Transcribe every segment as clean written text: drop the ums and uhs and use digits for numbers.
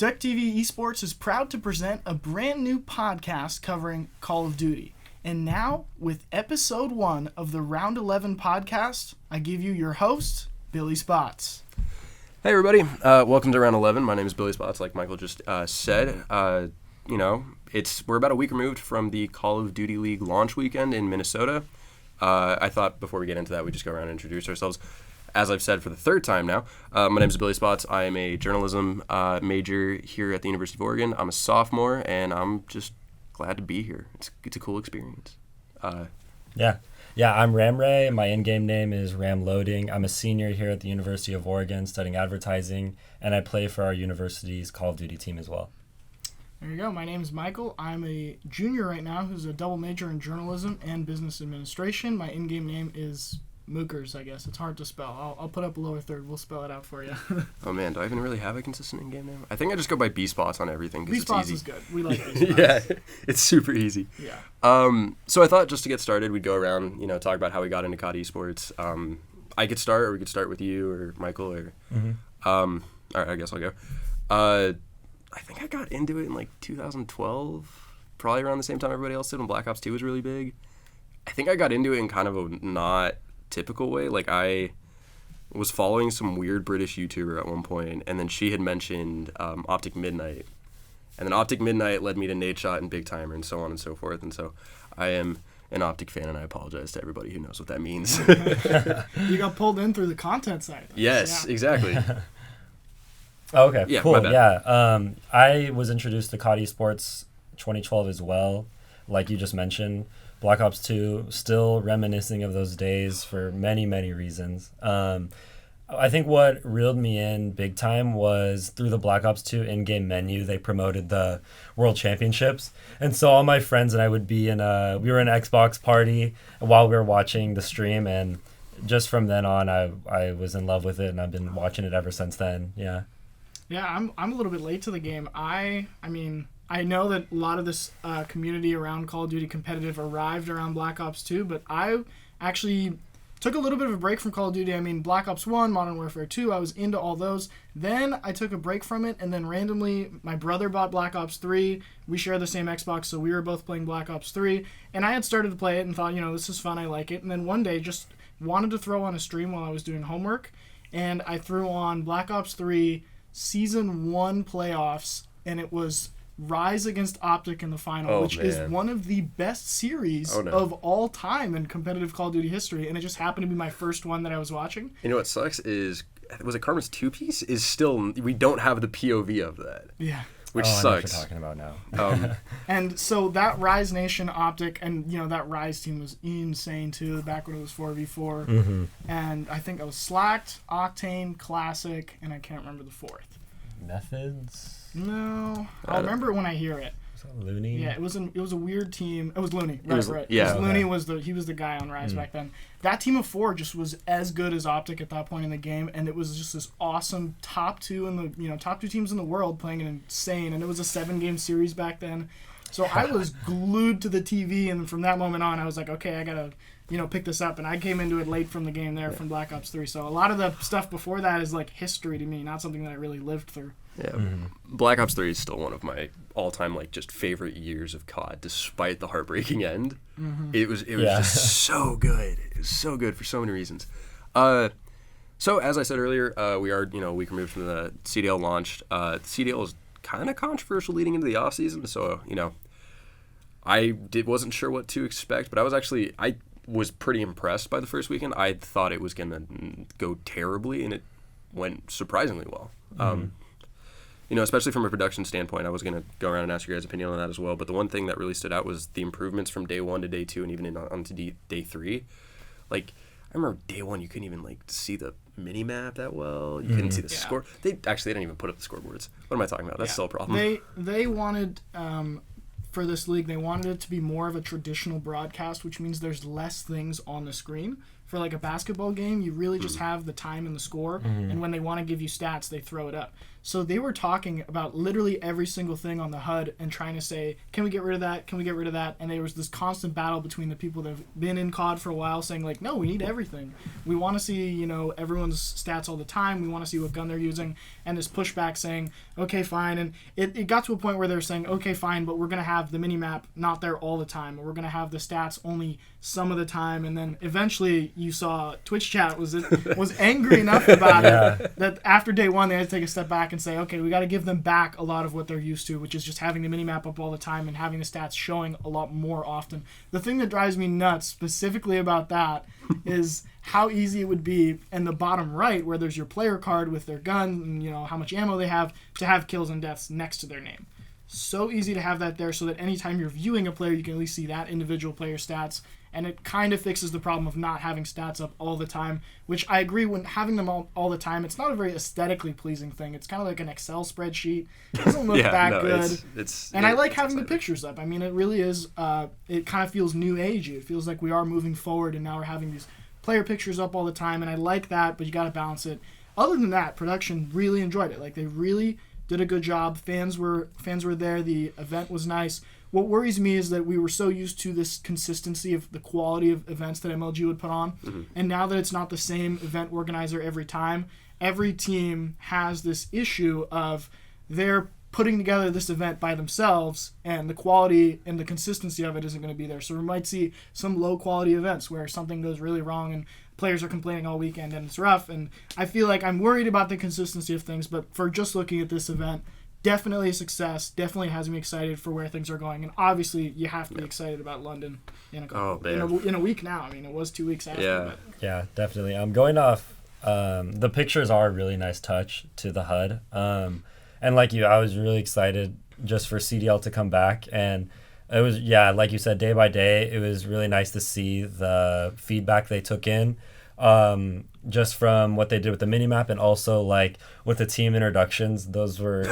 DuckTV Esports is proud to present a brand new podcast covering Call of Duty. And now, with episode 1 of the Round 11 podcast, I give you your host, Billy Spots. Hey everybody, welcome to Round 11. My name is Billy Spots, like Michael just said. We're about a week removed from the Call of Duty League launch weekend in Minnesota. I thought before we get into that, we'd just go around and introduce ourselves. As I've said for the third time now, my name is Billy Spots. I am a journalism major here at the University of Oregon. I'm a sophomore, and I'm just glad to be here. It's a cool experience. Yeah, I'm Ram Ray. My in-game name is Ram Loading. I'm a senior here at the University of Oregon studying advertising, and I play for our university's Call of Duty team as well. There you go. My name is Michael. I'm a junior right now who's a double major in journalism and business administration. My in-game name is Mookers, I guess. It's hard to spell. I'll put up a lower third. We'll spell it out for you. Oh, man. Do I even really have a consistent in-game name? I think I just go by B-Spots on everything because it's easy. B-Spots is good. We like B-Spots. Yeah, it's super easy. Yeah. So I thought just to get started, we'd go around, talk about how we got into COD Esports. I could start, or we could start with you or Michael. Or all right, I guess I'll go. I think I got into it in like 2012, probably around the same time everybody else did when Black Ops 2 was really big. I think I got into it in kind of a not typical way. Like, I was following some weird British YouTuber at one point, and then she had mentioned Optic Midnight, and then Optic Midnight led me to Nate Shot and Big Timer and so on and so forth. And so I am an Optic fan, and I apologize to everybody who knows what that means. You got pulled in through the content side. Yes, exactly. Okay, Yeah, cool. my bad. Yeah, I was introduced to COD Esports 2012 as well, like you just mentioned. Black Ops 2, still reminiscing of those days for many, many reasons. I think what reeled me in big time was through the Black Ops 2 in-game menu, they promoted the World Championships. And so all my friends and I would be we were in an Xbox party while we were watching the stream, and just from then on, I was in love with it, and I've been watching it ever since then, yeah. Yeah, I'm a little bit late to the game. I know that a lot of this community around Call of Duty competitive arrived around Black Ops 2, but I actually took a little bit of a break from Call of Duty. I mean, Black Ops 1, Modern Warfare 2, I was into all those. Then I took a break from it, and then randomly my brother bought Black Ops 3. We share the same Xbox, so we were both playing Black Ops 3. And I had started to play it and thought, this is fun, I like it. And then one day just wanted to throw on a stream while I was doing homework, and I threw on Black Ops 3 Season 1 playoffs, and it was Rise against Optic in the final, which is one of the best series of all time in competitive Call of Duty history, and it just happened to be my first one that I was watching. You know what sucks is, was it Carmen's 2-piece? Is still, we don't have the POV of that. Yeah. Which sucks. I know what sucks. you're talking about now. And so that Rise Nation Optic, and that Rise team was insane too, back when it was 4v4. Mm-hmm. And I think I was Slacked, Octane, Classic, and I can't remember the fourth. Methods? No, I'll remember it when I hear it. Was that Looney? Yeah, it was a weird team. It was Looney, right. Yeah, Looney was the guy on Rise back then. That team of 4 just was as good as Optic at that point in the game, and it was just this awesome top 2 top 2 teams in the world playing an insane. And it was a 7-game series back then, so I was glued to the TV. And from that moment on, I was like, okay, I gotta pick this up. And I came into it late from the game there from Black Ops 3. So a lot of the stuff before that is like history to me, not something that I really lived through. Yeah, Black Ops 3 is still one of my all-time just favorite years of COD, despite the heartbreaking end. It was just so good. It was so good for so many reasons. So as I said earlier, we are a week removed from the CDL launched. CDL was kind of controversial leading into the off season, so I wasn't sure what to expect, but I was pretty impressed by the first weekend. I thought it was gonna go terribly, and it went surprisingly well. Especially from a production standpoint, I was going to go around and ask your guys' opinion on that as well. But the one thing that really stood out was the improvements from day 1 to day 2 and even onto day 3. Like, I remember day 1, you couldn't even, see the mini-map that well. You couldn't see the score. They didn't even put up the scoreboards. What am I talking about? That's still a problem. They wanted, for this league, they wanted it to be more of a traditional broadcast, which means there's less things on the screen. For a basketball game, you really just have the time and the score, and when they want to give you stats, they throw it up. So they were talking about literally every single thing on the HUD and trying to say, can we get rid of that? Can we get rid of that? And there was this constant battle between the people that have been in COD for a while saying like, no, we need everything. We want to see, you know, everyone's stats all the time. We want to see what gun they're using. And this pushback saying, okay, fine. And it got to a point where they're saying, okay, fine, but we're going to have the minimap not there all the time. Or we're going to have the stats only some of the time. And then eventually you saw Twitch chat was angry enough about it that after day one they had to take a step back and say, okay, we got to give them back a lot of what they're used to, which is just having the minimap up all the time and having the stats showing a lot more often. The thing that drives me nuts specifically about that is how easy it would be in the bottom right where there's your player card with their gun and, you know, how much ammo they have, to have kills and deaths next to their name. So easy to have that there so that anytime you're viewing a player, you can at least see that individual player stats. And it kind of fixes the problem of not having stats up all the time, which I agree, when having them all the time, it's not a very aesthetically pleasing thing. It's kind of like an Excel spreadsheet. It doesn't look that good. I like having the pictures up. I mean, it really is, it kind of feels new agey. It feels like we are moving forward and now we're having these player pictures up all the time, and I like that, but you got to balance it. Other than that, production really enjoyed it. Like, they really did a good job. Fans were there. The event was nice. What worries me is that we were so used to this consistency of the quality of events that MLG would put on, and now that it's not the same event organizer every time, every team has this issue of they're putting together this event by themselves, and the quality and the consistency of it isn't going to be there. So we might see some low-quality events where something goes really wrong and players are complaining all weekend and it's rough, and I feel like I'm worried about the consistency of things, but for just looking at this event, definitely a success. Definitely has me excited for where things are going. And obviously, you have to be excited about London in a week now. I mean, it was 2 weeks after. Yeah, yeah, definitely. Going off, the pictures are a really nice touch to the HUD. And like you, I was really excited just for CDL to come back. And it was, like you said, day by day, it was really nice to see the feedback they took in. Just from what they did with the minimap and also like with the team introductions, those were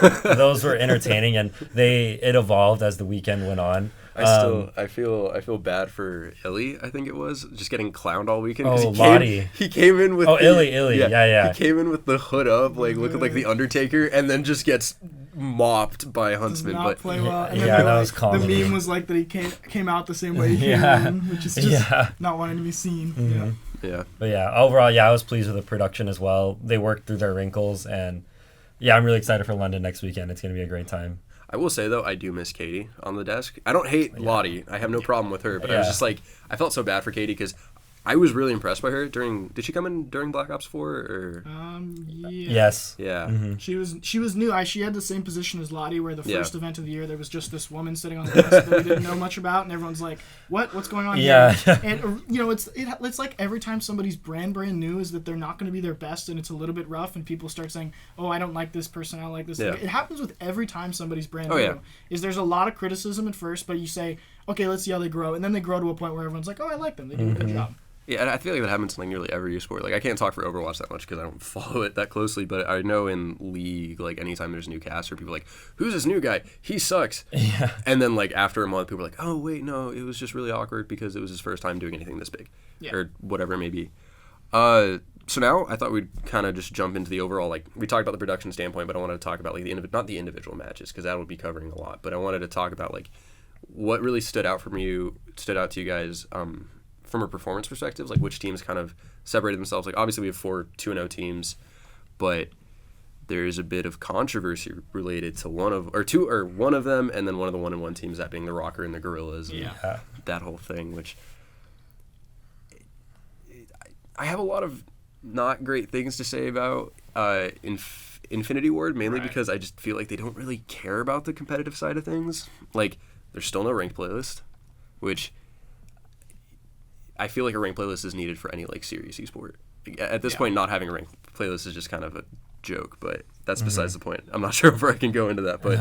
entertaining, and it evolved as the weekend went on. I feel bad for Illy, I think it was, just getting clowned all weekend. He came in with Illy. Yeah. He came in with the hood up, like looking like the Undertaker, and then just gets mopped by Huntsman. Does not play well. And that was comedy. The meme was like that he came out the same way he came in, which is just not wanting to be seen. Mm-hmm. Yeah. But overall, I was pleased with the production as well. They worked through their wrinkles, and I'm really excited for London next weekend. It's going to be a great time. I will say, though, I do miss Katie on the desk. I don't hate Lottie. I have no problem with her, but I was just like, I felt so bad for Katie because I was really impressed by her did she come in during Black Ops 4 or? Yeah. Yes. Yeah. Mm-hmm. She was new. She had the same position as Lottie, where the first event of the year there was just this woman sitting on the desk that we didn't know much about, and everyone's like, "What's going on here?" And you know, it's like every time somebody's brand new is that they're not going to be their best, and it's a little bit rough, and people start saying, "Oh, I don't like this person. I don't like this." Yeah. It happens with every time somebody's brand new. Yeah. Is there's a lot of criticism at first, but you say, "Okay, let's see how they grow," and then they grow to a point where everyone's like, "Oh, I like them. They do a good job." Yeah, and I feel like that happens in like nearly every esport. Like, I can't talk for Overwatch that much because I don't follow it that closely, but I know in League, like, anytime there's a new caster, people are like, who's this new guy? He sucks. Yeah. And then, like, after a month, people are like, oh, wait, no, it was just really awkward because it was his first time doing anything this big. Yeah. Or whatever it may be. So now I thought we'd kind of just jump into the overall, like, we talked about the production standpoint, but I wanted to talk about, like, not the individual matches because that would be covering a lot, but I wanted to talk about, like, what really stood out to you guys, from a performance perspective, like which teams kind of separated themselves. Like, obviously we have 4 2-0 teams, but there's a bit of controversy related to one of them, and then one of the 1-1 teams, that being the Rocker and the Gorillas, and that whole thing, which I have a lot of not great things to say about Infinity Ward, mainly because I just feel like they don't really care about the competitive side of things. Like, there's still no ranked playlist, which I feel like a ranked playlist is needed for any, like, serious esport. Like, at this point, not having a ranked playlist is just kind of a joke, but that's besides the point. I'm not sure if I can go into that, but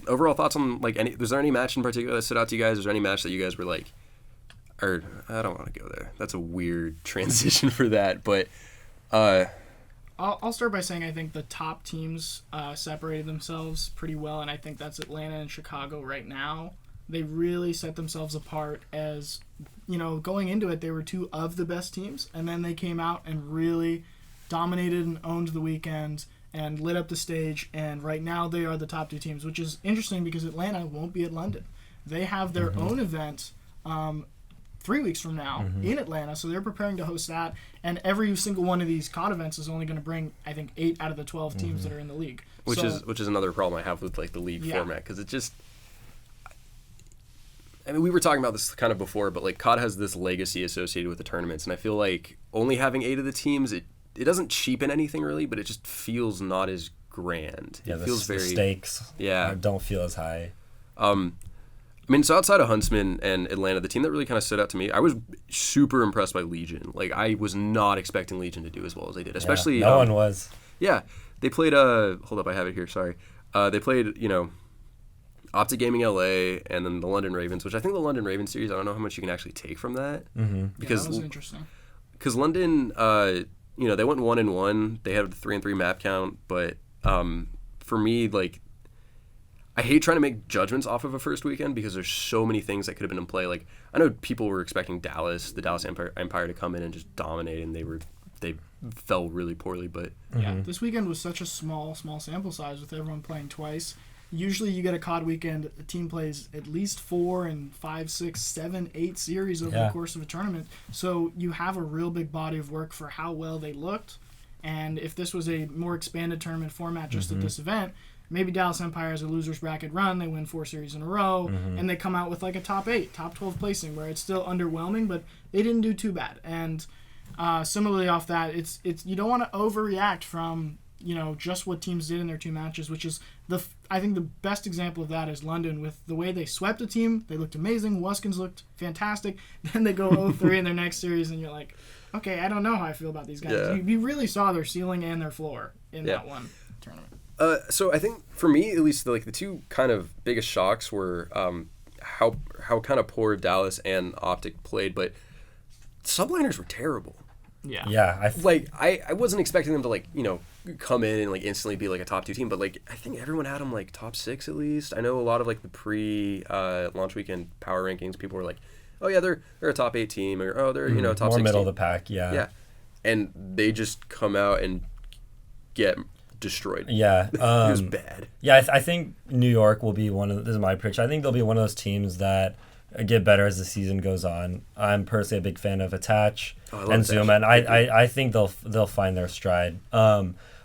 overall thoughts on, like, was there any match in particular that stood out to you guys? Was there any match that you guys were like, or I don't want to go there. That's a weird transition for that, but I'll start by saying I think the top teams separated themselves pretty well, and I think that's Atlanta and Chicago right now. They really set themselves apart as, you know, going into it, they were 2 of the best teams, and then they came out and really dominated and owned the weekend and lit up the stage, and right now they are the top 2 teams, which is interesting because Atlanta won't be at London. They have their own event 3 weeks from now in Atlanta, so they're preparing to host that, and every single one of these COD events is only going to bring, I think, 8 out of the 12 teams that are in the league. Which is another problem I have with like the league format, because it just, I mean, we were talking about this kind of before, but like COD has this legacy associated with the tournaments, and I feel like only having 8 of the teams, it doesn't cheapen anything really, but it just feels not as grand. Yeah, it feels the very stakes don't feel as high. I mean, so outside of Huntsman and Atlanta, the team that really kind of stood out to me, I was super impressed by Legion. Like, I was not expecting Legion to do as well as they did, especially no one was. Yeah, they played hold up, I have it here. Sorry, they played Optic Gaming LA and then the London Ravens, which I think the London Ravens series, I don't know how much you can actually take from that. Because that was interesting. Because London, they went 1-1. They had a 3-3 map count, but for me, like, I hate trying to make judgments off of a first weekend because there's so many things that could have been in play. Like, I know people were expecting the Dallas Empire to come in and just dominate, and they fell really poorly. But yeah, this weekend was such a small sample size with everyone playing twice. Usually you get a COD weekend, a team plays at least 4 and 5, 6, 7, 8 series over the course of a tournament. So you have a real big body of work for how well they looked. And if this was a more expanded tournament format just at this event, maybe Dallas Empire has a loser's bracket run, they win 4 series in a row, and they come out with like a top 8, top 12 placing, where it's still underwhelming, but they didn't do too bad. And similarly off that, it's you don't want to overreact from just what teams did in their 2 matches, which is I think the best example of that is London with the way they swept a team. They looked amazing. Wuskins looked fantastic. Then they go 0-3 in their next series, and you're like, okay, I don't know how I feel about these guys. Yeah. You really saw their ceiling and their floor in that one tournament. So I think for me, at least, the 2 kind of biggest shocks were how kind of poor Dallas and Optic played, but subliners were terrible. Yeah. I wasn't expecting them to come in and instantly be a top 2 team, but I think everyone had them top 6 at least. I know a lot of the pre launch weekend power rankings, people were like, oh yeah, they're a top 8 team, or oh they're top 6 more middle team. of the pack. Yeah, and they just come out and get destroyed. Yeah, it was bad. Yeah, I think New York will be this is my prediction. I think they'll be one of those teams that get better as the season goes on. I'm personally a big fan of Attach and Zoom, and I think they'll find their stride.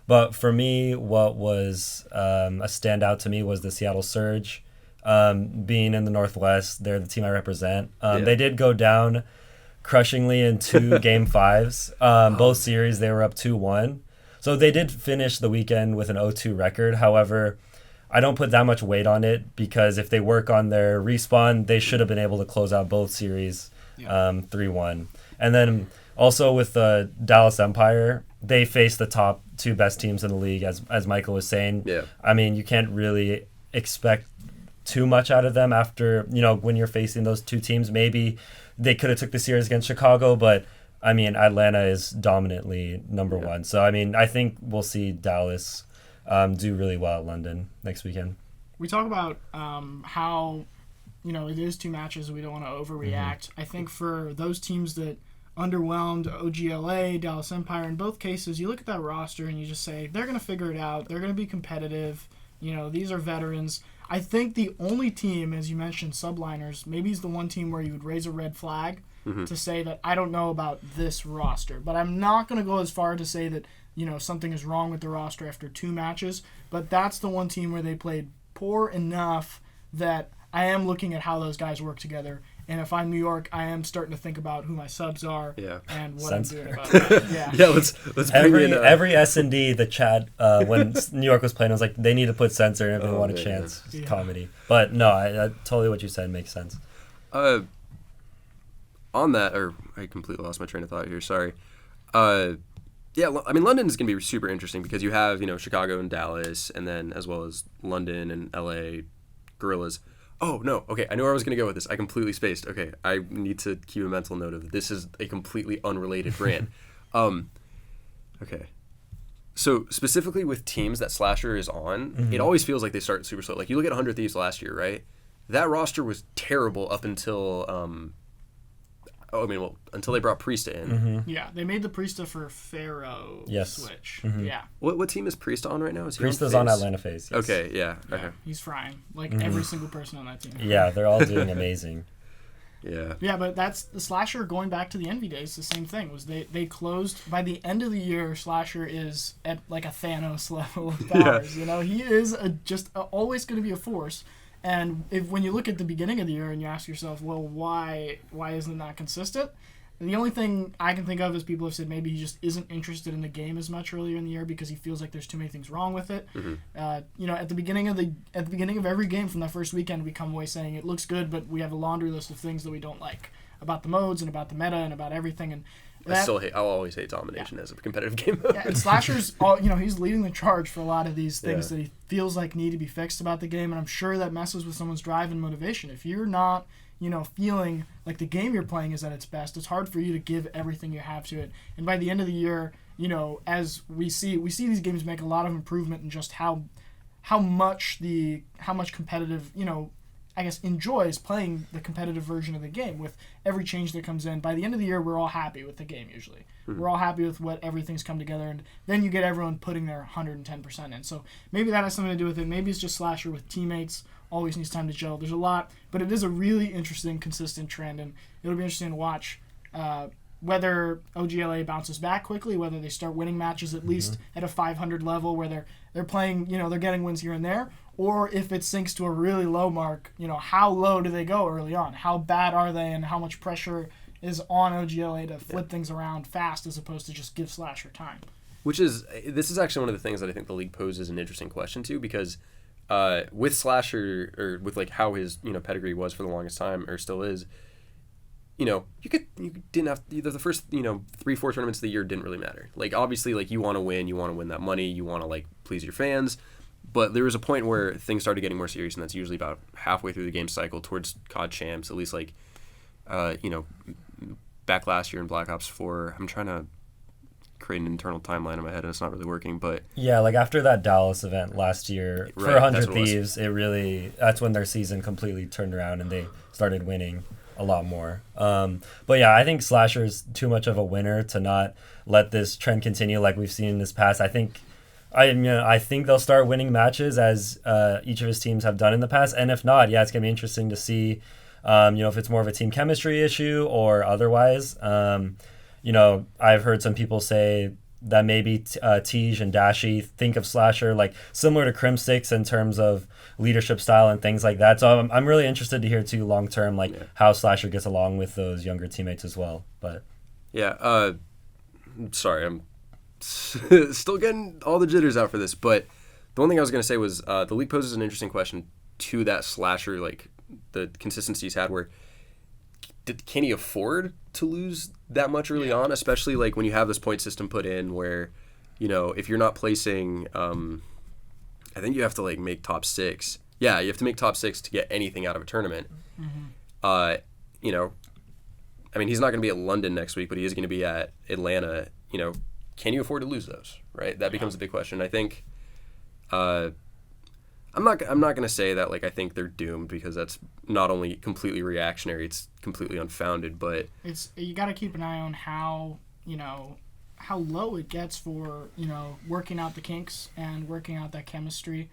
But for me, what was a standout to me was the Seattle Surge. Being in the Northwest, they're the team I represent. They did go down crushingly in 2 game 5s. Both series they were up 2-1. So they did finish the weekend with an 0-2 record. However, I don't put that much weight on it because if they work on their respawn, they should have been able to close out both series 3-1. And then also with the Dallas Empire, they face the top 2 best teams in the league, as Michael was saying. Yeah. I mean, you can't really expect too much out of them after, when you're facing those 2 teams. Maybe they could have took the series against Chicago, but I mean, Atlanta is dominantly number 1. So, I mean, I think we'll see Dallas do really well at London next weekend. We talk about how, it is 2 matches. We don't want to overreact. I think for those teams that underwhelmed, OGLA, Dallas Empire, in both cases, you look at that roster and you just say, they're going to figure it out. They're going to be competitive. These are veterans. I think the only team, as you mentioned, Subliners, maybe is the one team where you would raise a red flag to say that I don't know about this roster. But I'm not going to go as far to say that, something is wrong with the roster after 2 matches. But that's the one team where they played poor enough that I am looking at how those guys work together. And if I'm New York, I am starting to think about who my subs are and what I'm doing about that. Yeah, let's bring in every S&D, the chat, when New York was playing, I was like, they need to put censor if they want a chance. It's comedy. But no, I totally what you said makes sense. On that, or I completely lost my train of thought here, sorry. Yeah, I mean, London is going to be super interesting because you have, Chicago and Dallas, and then as well as London and LA Gorillas. Oh, no. Okay, I know where I was going to go with this. I completely spaced. Okay, I need to keep a mental note of it. This is a completely unrelated brand. Okay. So, specifically with teams that Slasher is on, it always feels like they start super slow. Like, you look at 100 Thieves last year, right? That roster was terrible up until, Oh, I mean, well, until they brought Priesta in. Mm-hmm. Yeah, they made the Priesta for Pharaoh switch. Mm-hmm. Yeah. What team is Priesta on right now? Is he Priesta's on Atlanta FaZe. Yes. Okay, yeah. Okay. He's frying. Like every single person on that team. Yeah, they're all doing amazing. Yeah. Yeah, but that's the Slasher going back to the Envy days. The same thing was they closed by the end of the year. Slasher is at like a Thanos level of powers. You know, he is always going to be a force. And when you look at the beginning of the year and you ask yourself, well, why isn't that consistent? And the only thing I can think of is people have said maybe he just isn't interested in the game as much earlier in the year because he feels like there's too many things wrong with it. Mm-hmm. You know, at the beginning of every game from that first weekend, we come away saying it looks good, but we have a laundry list of things that we don't like about the modes and about the meta and about everything. And I'll always hate domination as a competitive game. Yeah, and Slasher's, he's leading the charge for a lot of these things that he feels like need to be fixed about the game, and I'm sure that messes with someone's drive and motivation. If you're not, feeling like the game you're playing is at its best, it's hard for you to give everything you have to it. And by the end of the year, as we see these games make a lot of improvement in just how much competitive, I guess, enjoys playing the competitive version of the game with every change that comes in. By the end of the year, we're all happy with the game usually. Mm-hmm. We're all happy with what everything's come together, and then you get everyone putting their 110% in. So maybe that has something to do with it. Maybe it's just Slasher with teammates, always needs time to gel. There's a lot, but it is a really interesting, consistent trend, and it'll be interesting to watch whether OGLA bounces back quickly, whether they start winning matches at least at a 500 level where they're playing, they're getting wins here and there, or if it sinks to a really low mark, how low do they go early on? How bad are they, and how much pressure is on OGLA to flip things around fast as opposed to just give Slasher time? This is actually one of the things that I think the league poses an interesting question to, because with Slasher, or with like how his pedigree was for the longest time, or still is, you didn't have the first 3-4 tournaments of the year didn't really matter. Like obviously, like you want to win that money, you want to like please your fans, but there was a point where things started getting more serious, and that's usually about halfway through the game cycle towards COD champs. At least like back last year in Black Ops 4, I'm trying to create an internal timeline in my head and it's not really working, but yeah, like after that Dallas event last year for 100 Thieves, that's when their season completely turned around and they started winning a lot more. But yeah, I think Slasher's too much of a winner to not let this trend continue like we've seen in this past. I think they'll start winning matches as each of his teams have done in the past, and if not, it's gonna be interesting to see if it's more of a team chemistry issue or otherwise. I've heard some people say that maybe Tej and Dashi think of Slasher like similar to Crimsix in terms of leadership style and things like that. So I'm really interested to hear too long term how Slasher gets along with those younger teammates as well. But sorry, I'm still getting all the jitters out for this. But the one thing I was going to say was the league poses an interesting question to that Slasher, like the consistency he's had, where can he afford to lose that much early on, especially like when you have this point system put in where, if you're not placing, I think you have to like make top 6. Yeah, you have to make top 6 to get anything out of a tournament. Mm-hmm. I mean, he's not going to be at London next week, but he is going to be at Atlanta. Can you afford to lose those, right? That becomes a big question. I think I'm not going to say that like I think they're doomed, because that's not only completely reactionary, it's completely unfounded, but you got to keep an eye on how low it gets for working out the kinks and working out that chemistry.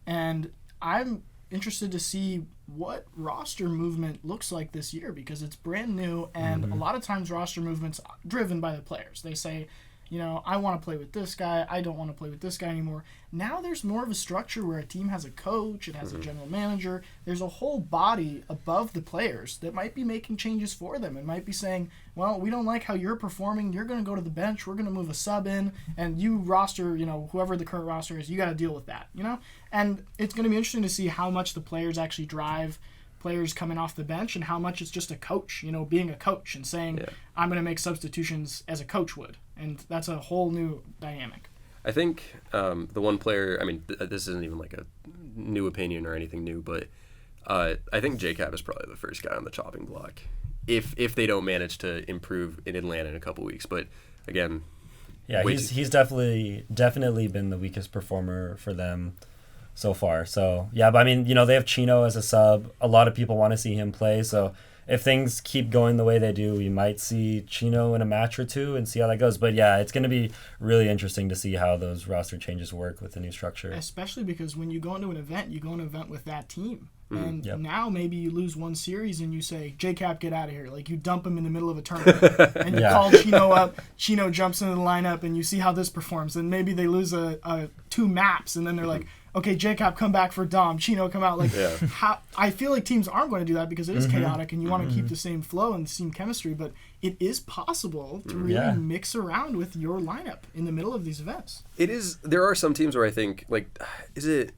And I'm interested to see what roster movement looks like this year, because it's brand new, and a lot of times roster movement's driven by the players. They say, I want to play with this guy, I don't want to play with this guy anymore. Now there's more of a structure where a team has a coach, it has a general manager, there's a whole body above the players that might be making changes for them. It might be saying, well, we don't like how you're performing, you're going to go to the bench, we're going to move a sub in, and you roster, whoever the current roster is, you got to deal with that, And it's going to be interesting to see how much the players actually drive players coming off the bench, and how much it's just a coach, being a coach and saying, I'm going to make substitutions as a coach would. And that's a whole new dynamic. I think the one player, I mean, this isn't even like a new opinion or anything new, but I think JCap is probably the first guy on the chopping block if they don't manage to improve in Atlanta in a couple weeks. But again, he's definitely been the weakest performer for them so far. So, but I mean, they have Chino as a sub. A lot of people want to see him play, so if things keep going the way they do, we might see Chino in a match or two and see how that goes. But yeah, it's going to be really interesting to see how those roster changes work with the new structure. Especially because when you go into an event, you go into an event with that team. And Yep. now maybe you lose one series and you say, J-Cap, get out of here. Like, you dump him in the middle of a tournament. And you Yeah. call Chino up. Chino jumps into the lineup, and you see how this performs. And maybe they lose two maps, and then they're like, okay, J-Cap, come back for Dom. Chino, come out. Like, how, I feel like teams aren't going to do that because it is chaotic, and you want to keep the same flow and the same chemistry. But it is possible to really mix around with your lineup in the middle of these events. It is. There are some teams where I think, like, is it...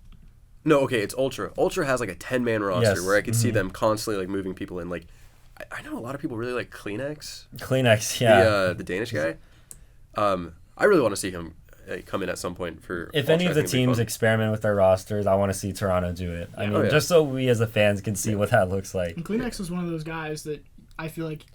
No, okay, it's Ultra. Ultra has like a 10-man roster where I could see them constantly like moving people in. Like, I know a lot of people really like Kleenex. Kleenex, yeah. The Danish guy. I really want to see him come in at some point for. If Ultra. any of the teams experiment with their rosters, I want to see Toronto do it. I mean, just so we as the fans can see what that looks like. And Kleenex is one of those guys that I feel like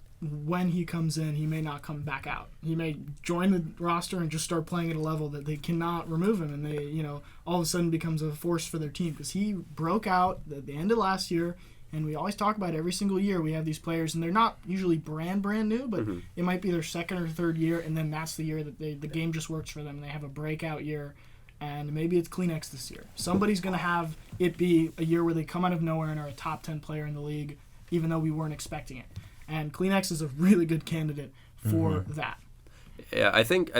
when he comes in, he may not come back out. He may join the roster and just start playing at a level that they cannot remove him, and they, you know, all of a sudden becomes a force for their team because he broke out at the end of last year. And we always talk about every single year we have these players, and they're not usually brand new, but it might be their second or third year, and then that's the year that the game just works for them, and they have a breakout year. And maybe it's Kleenex this year. Somebody's going to have it be a year where they come out of nowhere and are a top 10 player in the league, even though we weren't expecting it. And Kleenex is a really good candidate for that. Yeah, I think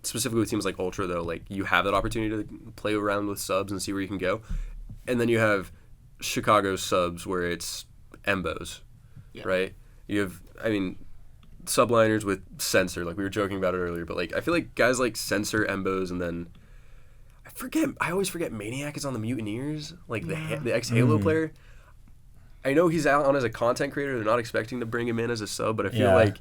specifically with teams like Ultra, though, like you have that opportunity to play around with subs and see where you can go. And then you have Chicago subs where it's Embos, right? You have, I mean, subliners with Sensor, like we were joking about it earlier, but like I feel like guys like Sensor, Embos, and then I always forget Maniac is on the Mutineers, like the ex-Halo player. I know he's out on as a content creator. They're not expecting to bring him in as a sub, but I feel like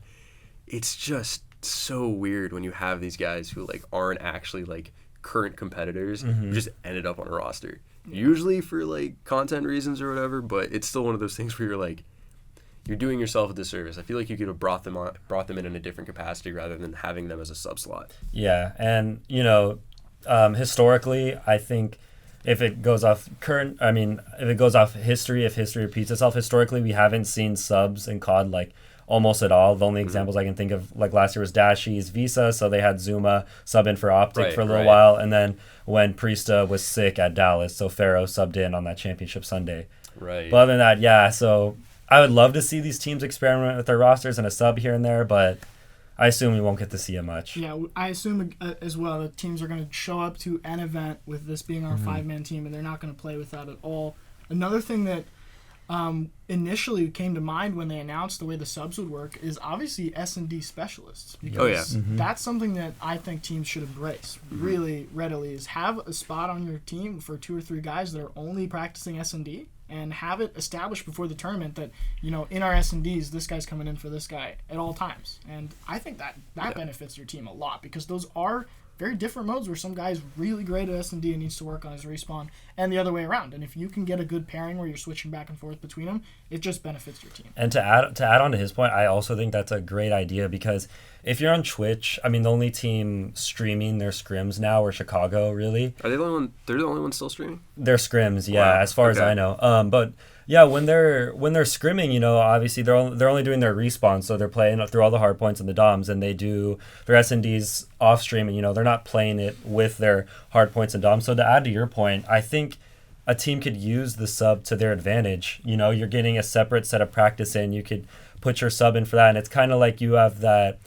it's just so weird when you have these guys who like aren't actually like current competitors who just ended up on a roster. Usually for like content reasons or whatever, but it's still one of those things where you're like, you're doing yourself a disservice. I feel like you could have brought them in a different capacity rather than having them as a sub slot. Yeah, and you know, historically, I think if it goes off history, if history repeats itself, historically we haven't seen subs in COD like almost at all. The only examples I can think of, like last year was Dashi's Visa, so they had Zuma sub in for Optic for a little while, and then when Priesta was sick at Dallas, so Pharaoh subbed in on that championship Sunday. Right. But other than that, so I would love to see these teams experiment with their rosters and a sub here and there, but I assume we won't get to see it much. Yeah, I assume as well that teams are going to show up to an event with this being our five-man team, and they're not going to play with that at all. Another thing that initially came to mind when they announced the way the subs would work is obviously S&D specialists. Because that's something that I think teams should embrace really readily, is have a spot on your team for 2 or 3 guys that are only practicing S&D, and have it established before the tournament that, you know, in our S&Ds, this guy's coming in for this guy at all times. And I think that benefits your team a lot, because those are very different modes where some guy's really great at S&D and needs to work on his respawn, and the other way around. And if you can get a good pairing where you're switching back and forth between them, it just benefits your team. And to add on to his point, I also think that's a great idea, because if you're on Twitch, I mean, the only team streaming their scrims now are Chicago, really. Are they the only one? They're the only ones still streaming? Their scrims, yeah, as far as I know. But yeah, when they're scrimming, you know, obviously they're only doing their respawn, so they're playing through all the hard points and the DOMs, and they do their S&Ds off stream, and you know, they're not playing it with their hard points and DOMs. So to add to your point, I think a team could use the sub to their advantage. You know, you're getting a separate set of practice in. You could put your sub in for that, and it's kind of like you have that,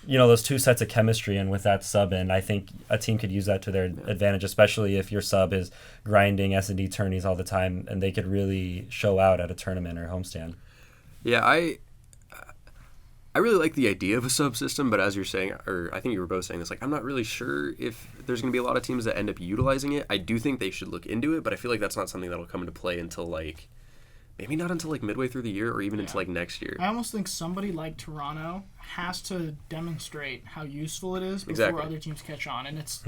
you know, those 2 sets of chemistry in with that sub in. I think a team could use that to their advantage, especially if your sub is grinding S&D tourneys all the time, and they could really show out at a tournament or homestand. Yeah, I really like the idea of a sub system, but as you're saying, or I think you were both saying this, like, I'm not really sure if there's going to be a lot of teams that end up utilizing it. I do think they should look into it, but I feel like that's not something that'll come into play until like, maybe not until like midway through the year, or even into like next year. I almost think somebody like Toronto has to demonstrate how useful it is before other teams catch on. And it's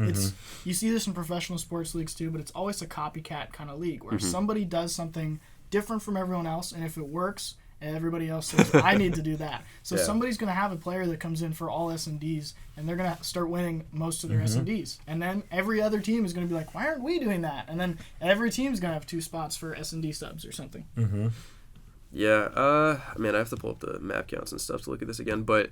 you see this in professional sports leagues too, but it's always a copycat kind of league where somebody does something different from everyone else, and if it works, everybody else says, I need to do that. So somebody's going to have a player that comes in for all S&Ds, and they're going to start winning most of their S&Ds. And then every other team is going to be like, why aren't we doing that? And then every team's going to have 2 spots for S&D subs or something. Yeah, man, I have to pull up the map counts and stuff to look at this again. But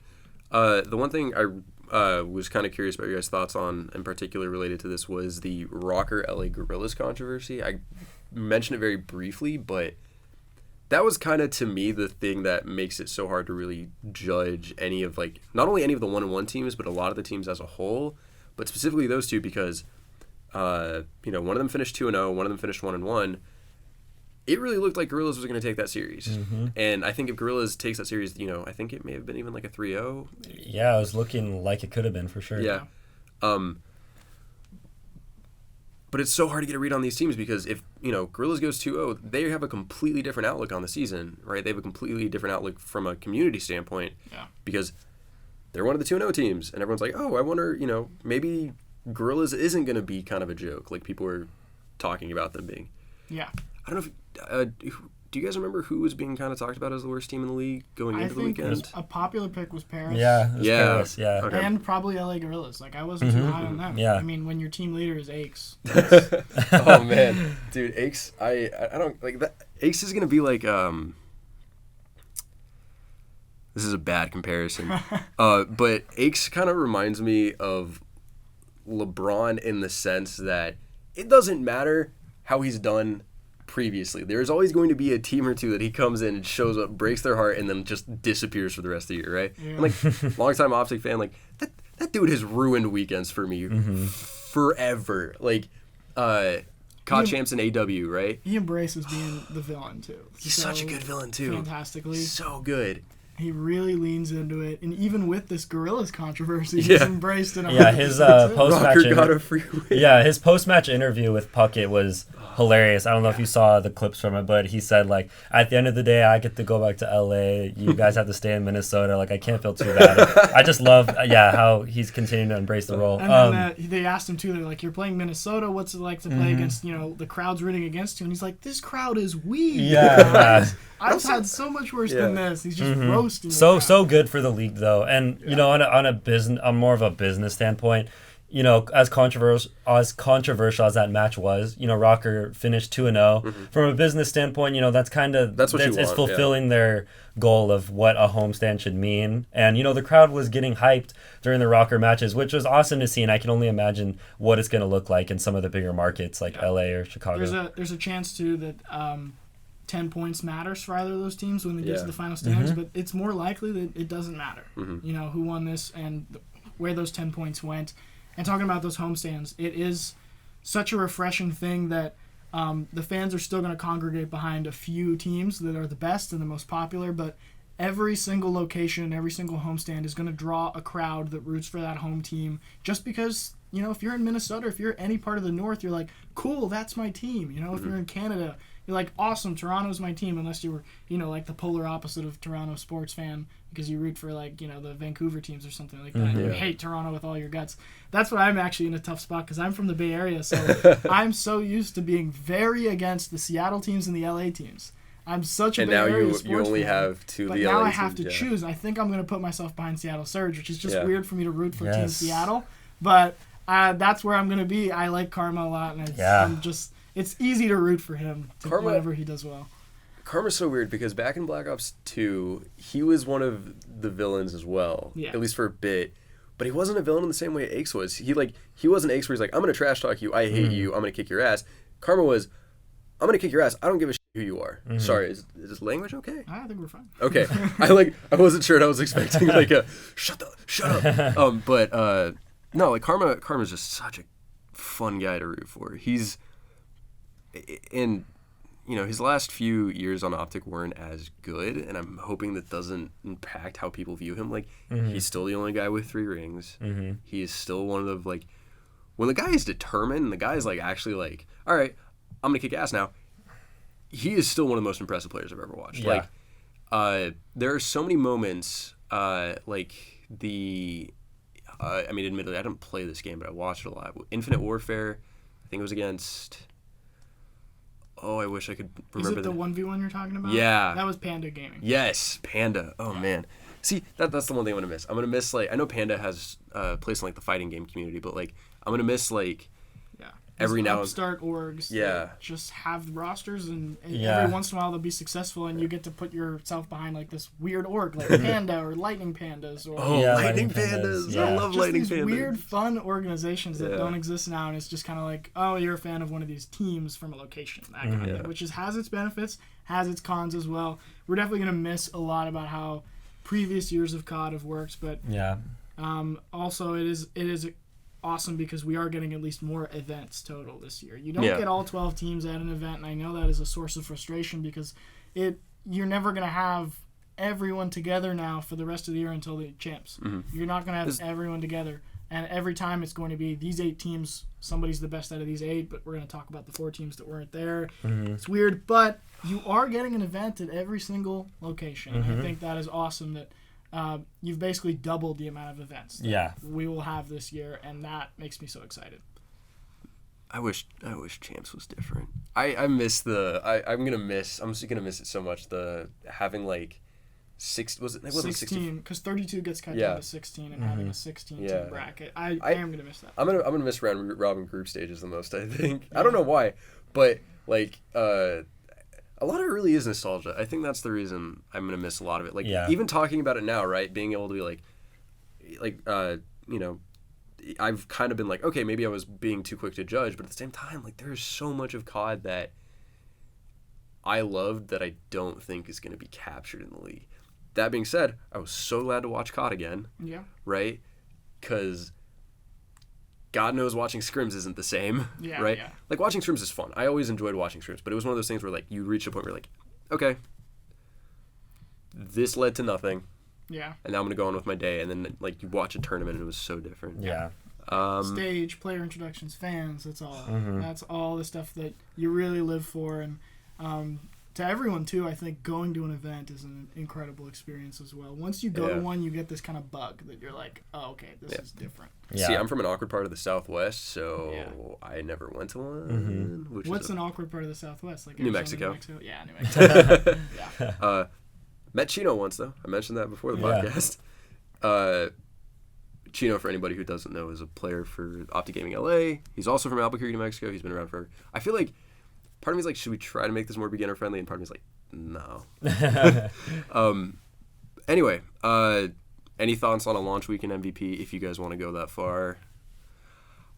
the one thing I was kind of curious about your guys' thoughts on, in particular related to this, was the Rocker LA Gorillas controversy. I mentioned it very briefly, but that was kind of, to me, the thing that makes it so hard to really judge any of, like, not only any of the 1-1 teams, but a lot of the teams as a whole, but specifically those two because, one of them finished 2-0, one of them finished 1-1. It really looked like Gorillas was going to take that series. Mm-hmm. And I think if Gorillas takes that series, I think it may have been even like a 3-0. Yeah, it was looking like it could have been for sure. Yeah. But it's so hard to get a read on these teams because if, Gorillas goes 2-0, they have a completely different outlook on the season, right? They have a completely different outlook from a community standpoint. Yeah. Because they're one of the 2-0 teams. And everyone's like, oh, I wonder, maybe Gorillas isn't going to be kind of a joke like people were talking about them being. Yeah. I don't know if do you guys remember who was being kind of talked about as the worst team in the league going into the weekend? I think a popular pick was Paris. Yeah, Paris, yeah. Okay. And probably LA Gorillas. Like, I wasn't too high on them. Yeah. I mean, when your team leader is Aches. Oh, man. Dude, Aches, I don't, like, that. Aches is going to be like, this is a bad comparison. But Aches kind of reminds me of LeBron in the sense that it doesn't matter how he's done previously. There's always going to be a team or two that he comes in and shows up, breaks their heart, and then just disappears for the rest of the year, right? Yeah. And like, longtime Optic fan, like, that dude has ruined weekends for me forever. Like, COD champs in AW, right? He embraces being the villain, too. He's such a good villain, too. Fantastically. So good. He really leans into it, and even with this Gorillas controversy, he's embraced it. Yeah, his post-match his post-match interview with Puckett was hilarious. I don't know if you saw the clips from it, but he said, like, at the end of the day, I get to go back to LA. You guys have to stay in Minnesota. Like, I can't feel too bad. I just love, how he's continuing to embrace the role. And then they asked him, too, they're like, you're playing Minnesota. What's it like to play against, the crowd's rooting against you? And he's like, this crowd is weak. Yeah. I've had so much worse than this. He's just roasting. So good for the league, though. And, on more of a business standpoint, as controversial as that match was, Rocker finished 2-0. From a business standpoint, that's kind of it's fulfilling their goal of what a homestand should mean. And the crowd was getting hyped during the Rocker matches, which was awesome to see. And I can only imagine what it's going to look like in some of the bigger markets like LA or Chicago. There's a chance too that 10 points matters for either of those teams when they get to the final standings, but it's more likely that it doesn't matter. Who won this and where those 10 points went. And talking about those homestands, it is such a refreshing thing that the fans are still going to congregate behind a few teams that are the best and the most popular, but every single location, every single homestand is going to draw a crowd that roots for that home team just because, if you're in Minnesota, if you're any part of the North, you're like, cool, that's my team. If you're in Canada, you're like, awesome, Toronto's my team, unless you were, like the polar opposite of Toronto sports fan because you root for, like, the Vancouver teams or something like that. And you hate Toronto with all your guts. That's what I'm actually in a tough spot because I'm from the Bay Area, so I'm so used to being very against the Seattle teams and the LA teams. I'm such a Bay Area sports fan. And now you only have two of the LA teams. But now I have to choose. I think I'm going to put myself behind Seattle Surge, which is just weird for me to root for Team Seattle. But that's where I'm going to be. I like Karma a lot, and it's easy to root for him whenever he does well. Karma's so weird because back in Black Ops 2, he was one of the villains as well, at least for a bit. But he wasn't a villain in the same way Aches was. He wasn't Aches where he's like, I'm going to trash talk you, I hate you, I'm going to kick your ass. Karma was, I'm going to kick your ass, I don't give a shit who you are. Sorry, is this language okay? I think we're fine. Okay. I wasn't sure, and I was expecting like a, shut up. But no, like Karma's just such a fun guy to root for. He's, and his last few years on Optic weren't as good, and I'm hoping that doesn't impact how people view him. Like, he's still the only guy with 3 rings. He is still one of the, like, when the guy is determined, and the guy is, like, actually, like, all right, I'm going to kick ass now, he is still one of the most impressive players I've ever watched. Yeah. Like, there are so many moments, like, admittedly, I didn't play this game, but I watched it a lot. Infinite Warfare, I think it was against... Oh, I wish I could remember. Is it the 1v1 you're talking about? Yeah. That was Panda Gaming. Yes, Panda. Oh, man. See, that's the one thing I'm going to miss. I'm going to miss, like, I know Panda has a place in, like, the fighting game community, but, like, I'm going to miss, like, every now and upstart orgs that just have rosters, and every once in a while they'll be successful, and you get to put yourself behind like this weird org like Panda or Lightning Pandas or Lightning Pandas. I love Lightning Pandas. These weird fun organizations that don't exist now, and it's just kind of like, oh, you're a fan of one of these teams from a location, that kind of thing, which has its benefits, has its cons as well. We're definitely gonna miss a lot about how previous years of COD have worked, but also it is awesome because we are getting at least more events total this year. You don't get all 12 teams at an event, and I know that is a source of frustration because you're never going to have everyone together now for the rest of the year until the champs. You're not going to have everyone together, and every time it's going to be these 8 teams, somebody's the best out of these 8, but we're going to talk about the 4 teams that weren't there. It's weird, but you are getting an event at every single location. I think that is awesome that you've basically doubled the amount of events that we will have this year, and that makes me so excited. I wish champs was different. I'm just gonna miss it so much. The having like 6 was it? It wasn't 16 because 32 gets cut down to 16, and having a 16 team bracket. I am gonna miss that. I'm gonna miss round robin group stages the most. I think I don't know why, but like a lot of it really is nostalgia. I think that's the reason I'm gonna miss a lot of it. Like even talking about it now, right? Being able to be like you know, I've kind of been like, okay, maybe I was being too quick to judge, but at the same time, like there's so much of COD that I loved that I don't think is gonna be captured in the league. That being said, I was so glad to watch COD again. Yeah. Right? Because God knows watching scrims isn't the same, right? Yeah. Like, watching scrims is fun. I always enjoyed watching scrims, but it was one of those things where, like, you reach a point where you're like, okay, this led to nothing. Yeah. And now I'm going to go on with my day. And then, like, you watch a tournament and it was so different. Yeah. Stage, player introductions, fans, that's all. That's all the stuff that you really live for. And to everyone, too, I think going to an event is an incredible experience as well. Once you go to one, you get this kind of bug that you're like, oh, okay, this is different. Yeah. See, I'm from an awkward part of the Southwest, so I never went to one. What's an awkward part of the Southwest? Like New Mexico? New Mexico? Yeah, New Mexico. Met Chino once, though. I mentioned that before the podcast. Chino, for anybody who doesn't know, is a player for Opti Gaming LA. He's also from Albuquerque, New Mexico. He's been around forever. I feel like part of me is like, should we try to make this more beginner friendly? And part of me is like, no. Anyway, any thoughts on a launch weekend MVP if you guys want to go that far?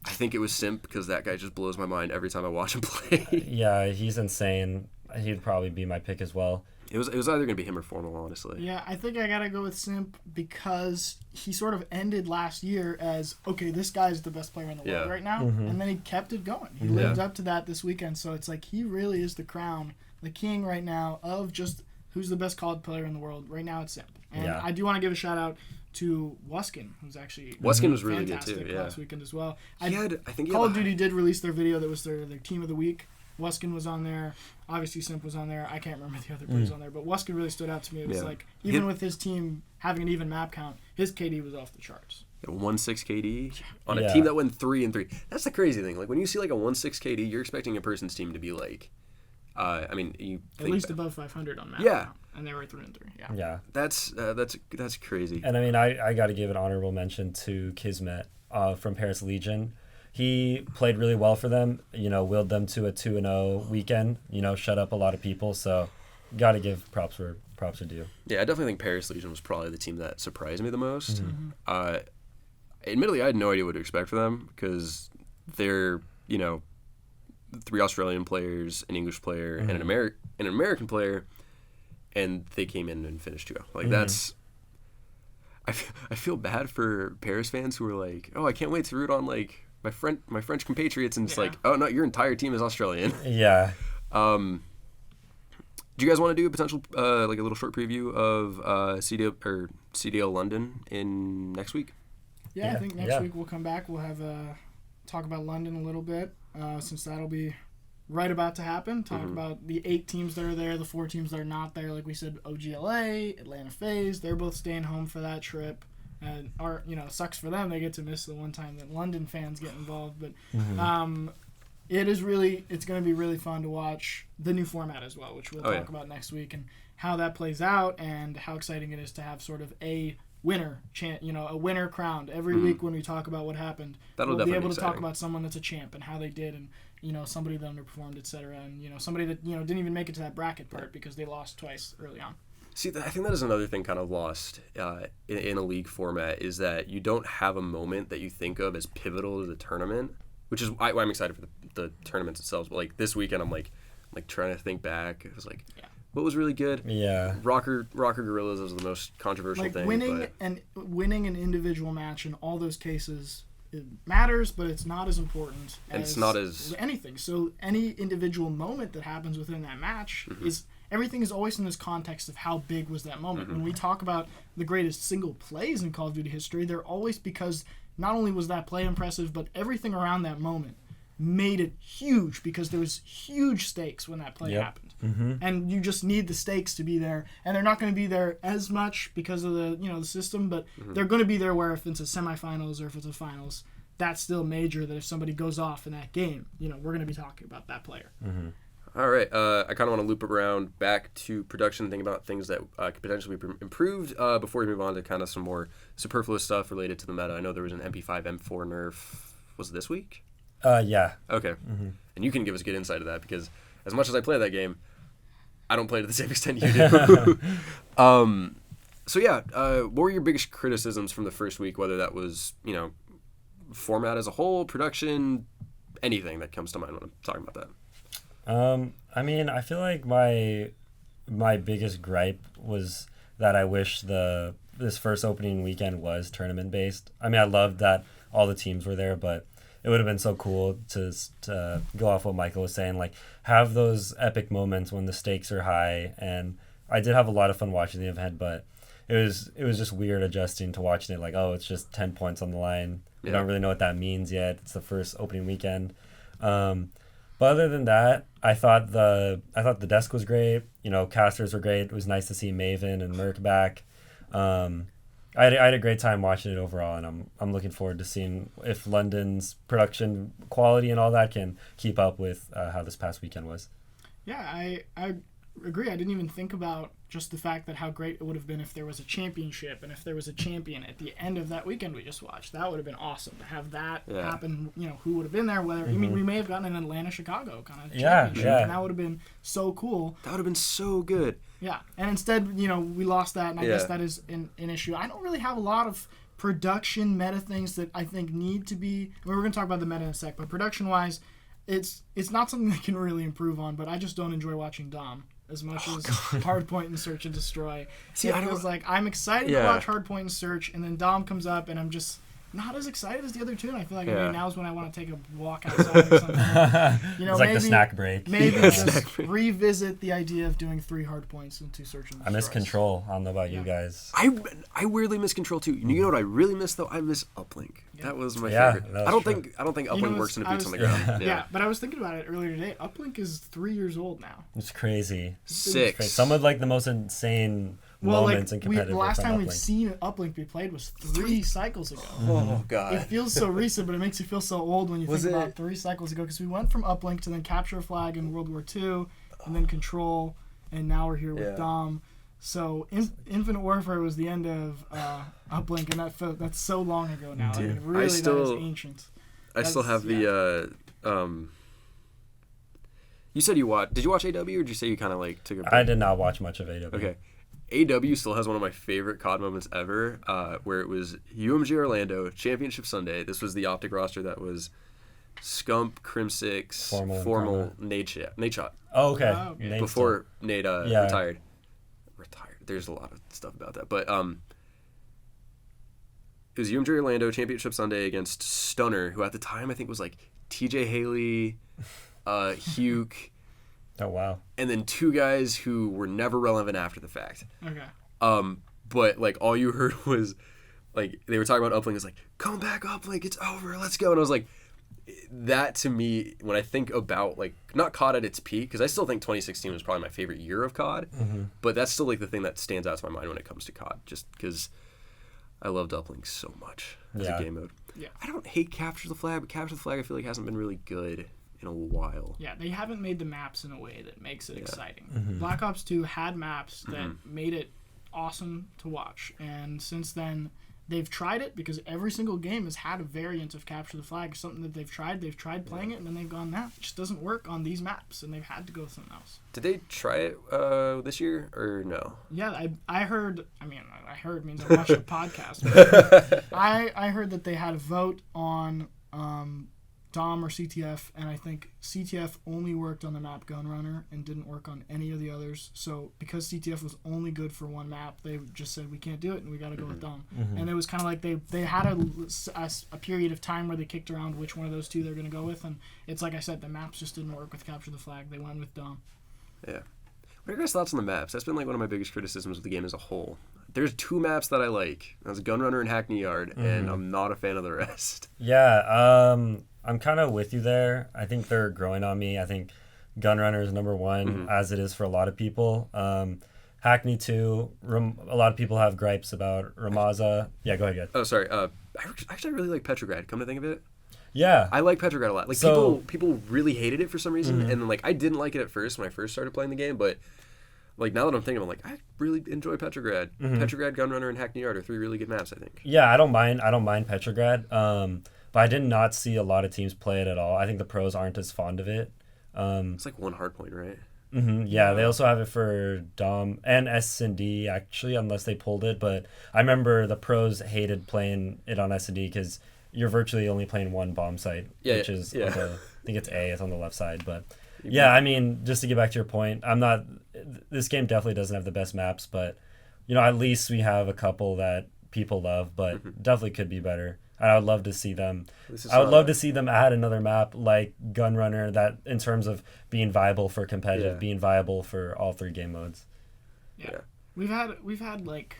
I think it was Simp because that guy just blows my mind every time I watch him play. Yeah, he's insane. He'd probably be my pick as well. It was either going to be him or Formal, honestly. Yeah, I think I got to go with Simp because he sort of ended last year as, okay, this guy's the best player in the world right now. And then he kept it going. He lived up to that this weekend. So it's like he really is the crown, the king right now of just who's the best COD player in the world. Right now it's Simp. And I do want to give a shout out to Wuskin, who's actually Wuskin was really good too. Last weekend as well. I think Call of Duty did release their video that was their team of the week. Wuskin was on there. Obviously, Simp was on there. I can't remember the other players on there, but Wuskin really stood out to me. It was like, even with his team having an even map count, his KD was off the charts. 1.6 KD on a team that went 3-3. That's the crazy thing. Like, when you see like a 1.6 KD, you're expecting a person's team to be like, I mean, you at least above 500 on map count, and they were 3-3. Yeah. That's crazy. And I mean, I got to give an honorable mention to Kismet from Paris Legion. He played really well for them, willed them to a 2-0 weekend, shut up a lot of people. So got to give props where props are due. Yeah, I definitely think Paris Legion was probably the team that surprised me the most. Admittedly, I had no idea what to expect for them because they're, 3 Australian players, an English player, and an American player, and they came in and finished 2-0. Like, that's... I feel bad for Paris fans who are like, oh, I can't wait to root on, like... My French compatriots, and it's like, oh no, your entire team is Australian. Yeah. Do you guys want to do a potential like a little short preview of CDL London in next week? Yeah, I think next week we'll come back. We'll have talk about London a little bit since that'll be right about to happen. Talk about the 8 teams that are there, the 4 teams that are not there. Like we said, OGLA, Atlanta FaZe, they're both staying home for that trip. And sucks for them. They get to miss the one time that London fans get involved. But it's going to be really fun to watch the new format as well, which we'll talk about next week, and how that plays out and how exciting it is to have sort of a a winner crowned every week when we talk about what happened. That'll we'll be definitely able be to talk exciting. about someone that's a champ and how they did, and somebody that underperformed, etc. And somebody that didn't even make it to that bracket part because they lost twice early on. See, I think that is another thing kind of lost in a league format, is that you don't have a moment that you think of as pivotal to the tournament, which is why I'm excited for the tournaments itself. But like this weekend, I'm like trying to think back. It was like, what was really good? Yeah. Rocker Gorillas was the most controversial Like thing. winning an individual match in all those cases, it matters, but it's not as important And as it's not as- anything. So any individual moment that happens within that match is everything is always in this context of how big was that moment. When we talk about the greatest single plays in Call of Duty history, they're always because not only was that play impressive, but everything around that moment made it huge because there was huge stakes when that play happened. And you just need the stakes to be there, and they're not going to be there as much because of the system, but they're going to be there where if it's a semifinals or if it's a finals, that's still major, that if somebody goes off in that game, we're going to be talking about that player. All right, I kind of want to loop around back to production, think about things that could potentially be improved before we move on to kind of some more superfluous stuff related to the meta. I know there was an MP5 M4 nerf. Was it this week? Yeah. Okay. And you can give us good insight of that, because as much as I play that game, I don't play it to the same extent you do. So yeah, what were your biggest criticisms from the first week, whether that was, format as a whole, production, anything that comes to mind when I'm talking about that? I mean, I feel like my biggest gripe was that I wish this first opening weekend was tournament based. I mean, I loved that all the teams were there, but it would have been so cool to go off what Michael was saying, like have those epic moments when the stakes are high. And I did have a lot of fun watching the event, but it was just weird adjusting to watching it like, oh, it's just 10 points on the line. You don't really know what that means yet. It's the first opening weekend. But other than that, I thought the desk was great. Casters were great. It was nice to see Maven and Merc back. I had a great time watching it overall, and I'm looking forward to seeing if London's production quality and all that can keep up with how this past weekend was. Yeah, I agree. I didn't even think about just the fact that how great it would have been if there was a championship and if there was a champion at the end of that weekend we just watched. That would have been awesome to have that happen. Who would have been there? Whether we may have gotten an Atlanta-Chicago kind of championship, and that would have been so cool. That would have been so good. Yeah, and instead, we lost that, and I guess that is an issue. I don't really have a lot of production meta things that I think need to be. We're going to talk about the meta in a sec, but production-wise, it's not something they can really improve on. But I just don't enjoy watching Dom as much as Hardpoint and Search and Destroy. See, it feels like I'm excited to watch Hardpoint and Search, and then Dom comes up, and I'm just not as excited as the other two. And I feel like maybe now's when I want to take a walk outside or something. It's like the snack break. Maybe just revisit the idea of doing 3 Hardpoints and 2 Search and Destroys. I miss Control. I don't know about you guys. I weirdly miss Control too. You know what I really miss though? I miss Uplink. That was my favorite. That I was don't think Uplink works in a boots on the ground. Yeah, but I was thinking about it earlier today. Uplink is 3 years old now. It's crazy. 6. Some of the most insane moments in competitive. The last time Uplink. we've seen Uplink be played was 3 cycles ago. Oh god. It feels so recent, but it makes you feel so old when you think about 3 cycles ago. Because we went from Uplink to then Capture a Flag in World War II, and then Control, and now we're here with Dom. So Infinite Warfare was the end of Uplink, and that's so long ago now. Dude, I mean, really, that is ancient. I still have the. You said you watched. Did you watch AW, or did you say you kind of like took a break? I did not watch much of AW. Okay. AW still has one of my favorite COD moments ever, where it was UMG Orlando Championship Sunday. This was the Optic roster that was Scump, Crim6, Formal, Nade Shot. Oh, okay. Okay. Before Nade retired. There's a lot of stuff about that, but it was UMG Orlando Championship Sunday against Stunner, who at the time I think was like TJ Haley, Huke. Oh wow! And then 2 guys who were never relevant after the fact. Okay. But like all you heard was like they were talking about Uplink. It's like, come back Uplink, it's over, let's go. And I was like, that to me, when I think about like not COD at its peak, because I still think 2016 was probably my favorite year of COD, but that's still like the thing that stands out to my mind when it comes to COD, just because I loved Uplink so much as a game mode. Yeah. I don't hate Capture the Flag, but Capture the Flag I feel like hasn't been really good in a while. Yeah, they haven't made the maps in a way that makes it exciting. Black Ops 2 had maps that made it awesome to watch. And since then, they've tried it because every single game has had a variant of capture the flag, something that they've tried. They've tried playing it, and then they've gone, nah, it just doesn't work on these maps, and they've had to go with something else. Did they try it this year or no? Yeah, I heard. I mean, I heard means I watched a podcast. But I heard that they had a vote on Dom or CTF, and I think CTF only worked on the map Gunrunner and didn't work on any of the others. So because CTF was only good for one map, they just said we can't do it and we got to go with Dom. And it was kind of like they had a period of time where they kicked around which one of those two they're going to go with, and it's like I said, the maps just didn't work with capture the flag. They went with Dom. Yeah. What are your guys' thoughts on the maps? That's been like one of my biggest criticisms of the game as a whole. There's 2 maps that I like. That's Gunrunner and Hackney Yard, and I'm not a fan of the rest. Yeah, I'm kind of with you there. I think they're growing on me. I think Gunrunner is number 1, as it is for a lot of people. Hackney 2, a lot of people have gripes about Ramaza. Yeah, go ahead. Oh, sorry. I actually really like Petrograd, come to think of it. Yeah. I like Petrograd a lot. Like, people really hated it for some reason, and then, like, I didn't like it at first when I first started playing the game, but, like, now that I'm thinking, I'm like, I really enjoy Petrograd. Petrograd, Gunrunner, and Hackney Yard are 3 really good maps, I think. Yeah, I don't mind Petrograd. But I did not see a lot of teams play it at all. I think the pros aren't as fond of it. It's like one hardpoint, right? Yeah, they also have it for Dom and S&D, actually, unless they pulled it. But I remember the pros hated playing it on S&D because you're virtually only playing one bomb site, which is, I think it's A, it's on the left side. But yeah, I mean, just to get back to your point, this game definitely doesn't have the best maps, but, at least we have a couple that people love, but definitely could be better. I would love to see them. To see them add another map like Gunrunner that, in terms of being viable for competitive, being viable for all 3 game modes. Yeah. We've had like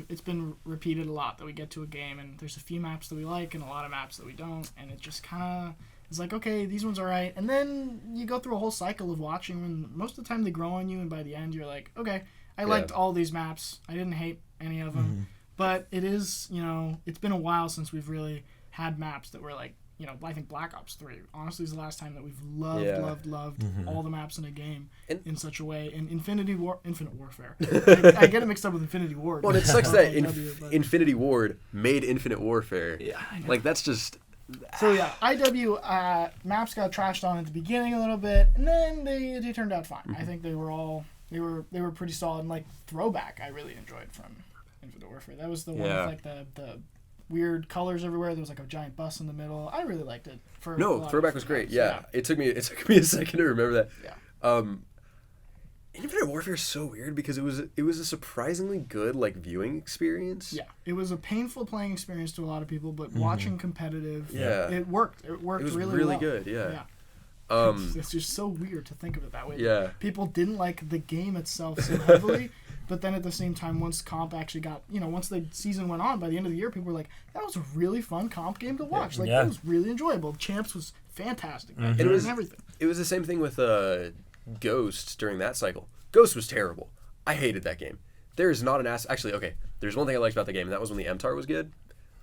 it's been repeated a lot that we get to a game and there's a few maps that we like and a lot of maps that we don't, and it just kind of is like, okay, these ones are right, and then you go through a whole cycle of watching, and most of the time they grow on you, and by the end you're like, okay, I liked all these maps. I didn't hate any of them. But it is, it's been a while since we've really had maps that were like, I think Black Ops 3, honestly, is the last time that we've loved all the maps in a game in such a way. And Infinite Warfare. I get it mixed up with Infinity Ward. Well, it sucks that Infinity Ward made Infinite Warfare. Yeah, I know. Like, that's just... So, yeah, IW maps got trashed on at the beginning a little bit, and then they turned out fine. I think they were pretty solid. And, like, Throwback I really enjoyed from Infinite Warfare. That was the one with like the weird colors everywhere. There was like a giant bus in the middle. I really liked it. Throwback was great. Yeah. It took me a second to remember that. Yeah. Infinite Warfare is so weird because it was a surprisingly good like viewing experience. Yeah, it was a painful playing experience to a lot of people, but watching competitive, it worked. It worked really well. Good. Yeah. It's just so weird to think of it that way. Yeah. People didn't like the game itself so heavily. But then at the same time, once comp actually got, once the season went on, by the end of the year, people were like, that was a really fun comp game to watch. Like, that was really enjoyable. Champs was fantastic. It was everything. It was the same thing with Ghost during that cycle. Ghost was terrible. I hated that game. There is not an actually, okay, there's one thing I liked about the game, and that was when the MTAR was good.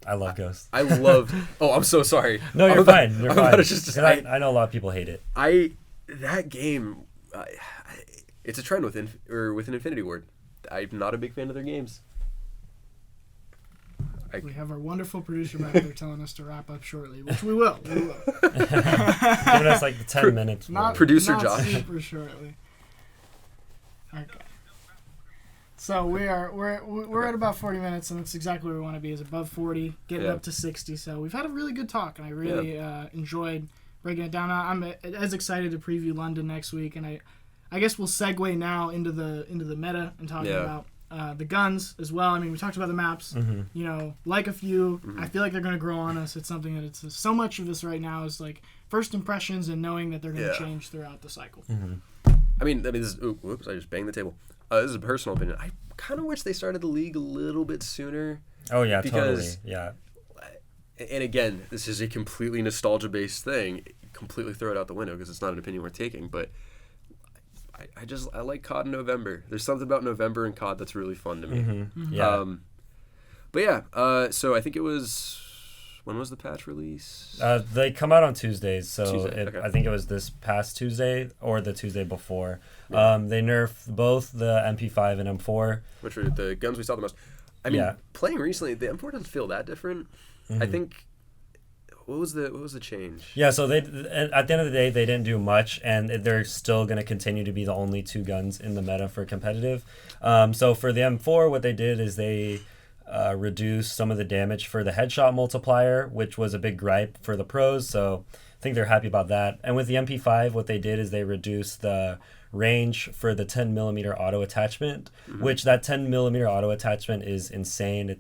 I love Ghost. I loved... Oh, I'm so sorry. No, you're fine. You're fine. I know a lot of people hate it. That game... it's a trend with an Infinity Ward. I'm not a big fan of their games. We have our wonderful producer back there telling us to wrap up shortly, which we will. We will. Giving us like 10 minutes. Producer not Josh. Super shortly. Okay. So we're at about 40 minutes, and that's exactly where we want to be. Is above 40, getting up to 60. So we've had a really good talk, and I really enjoyed breaking it down. I'm as excited to preview London next week, and I guess we'll segue now into the meta and talking about the guns as well. I mean, we talked about the maps. Like a few. I feel like they're going to grow on us. It's something that it's so much of this right now is like first impressions and knowing that they're going to change throughout the cycle. I mean, this is, whoops! I just banged the table. This is a personal opinion. I kind of wish they started the league a little bit sooner. Oh yeah, totally. Yeah. And again, this is a completely nostalgia-based thing. Completely throw it out the window because it's not an opinion worth taking. But I like COD in November. There's something about November and COD that's really fun to me. Yeah. But yeah, so I think it was When was the patch release? They come out on Tuesdays, so Tuesday, okay. I think it was this past Tuesday or the Tuesday before. Yeah. They nerfed both the MP5 and M4. Which were the guns we saw the most. I mean, playing recently, the M4 doesn't feel that different. I think. What was the change? Yeah, so at the end of the day, they didn't do much, and they're still going to continue to be the only two guns in the meta for competitive. So for the M4, what they did is they reduced some of the damage for the headshot multiplier, which was a big gripe for the pros. So I think they're happy about that. And with the MP5, what they did is they reduced the range for the 10 millimeter auto attachment, which that 10 millimeter auto attachment is insane.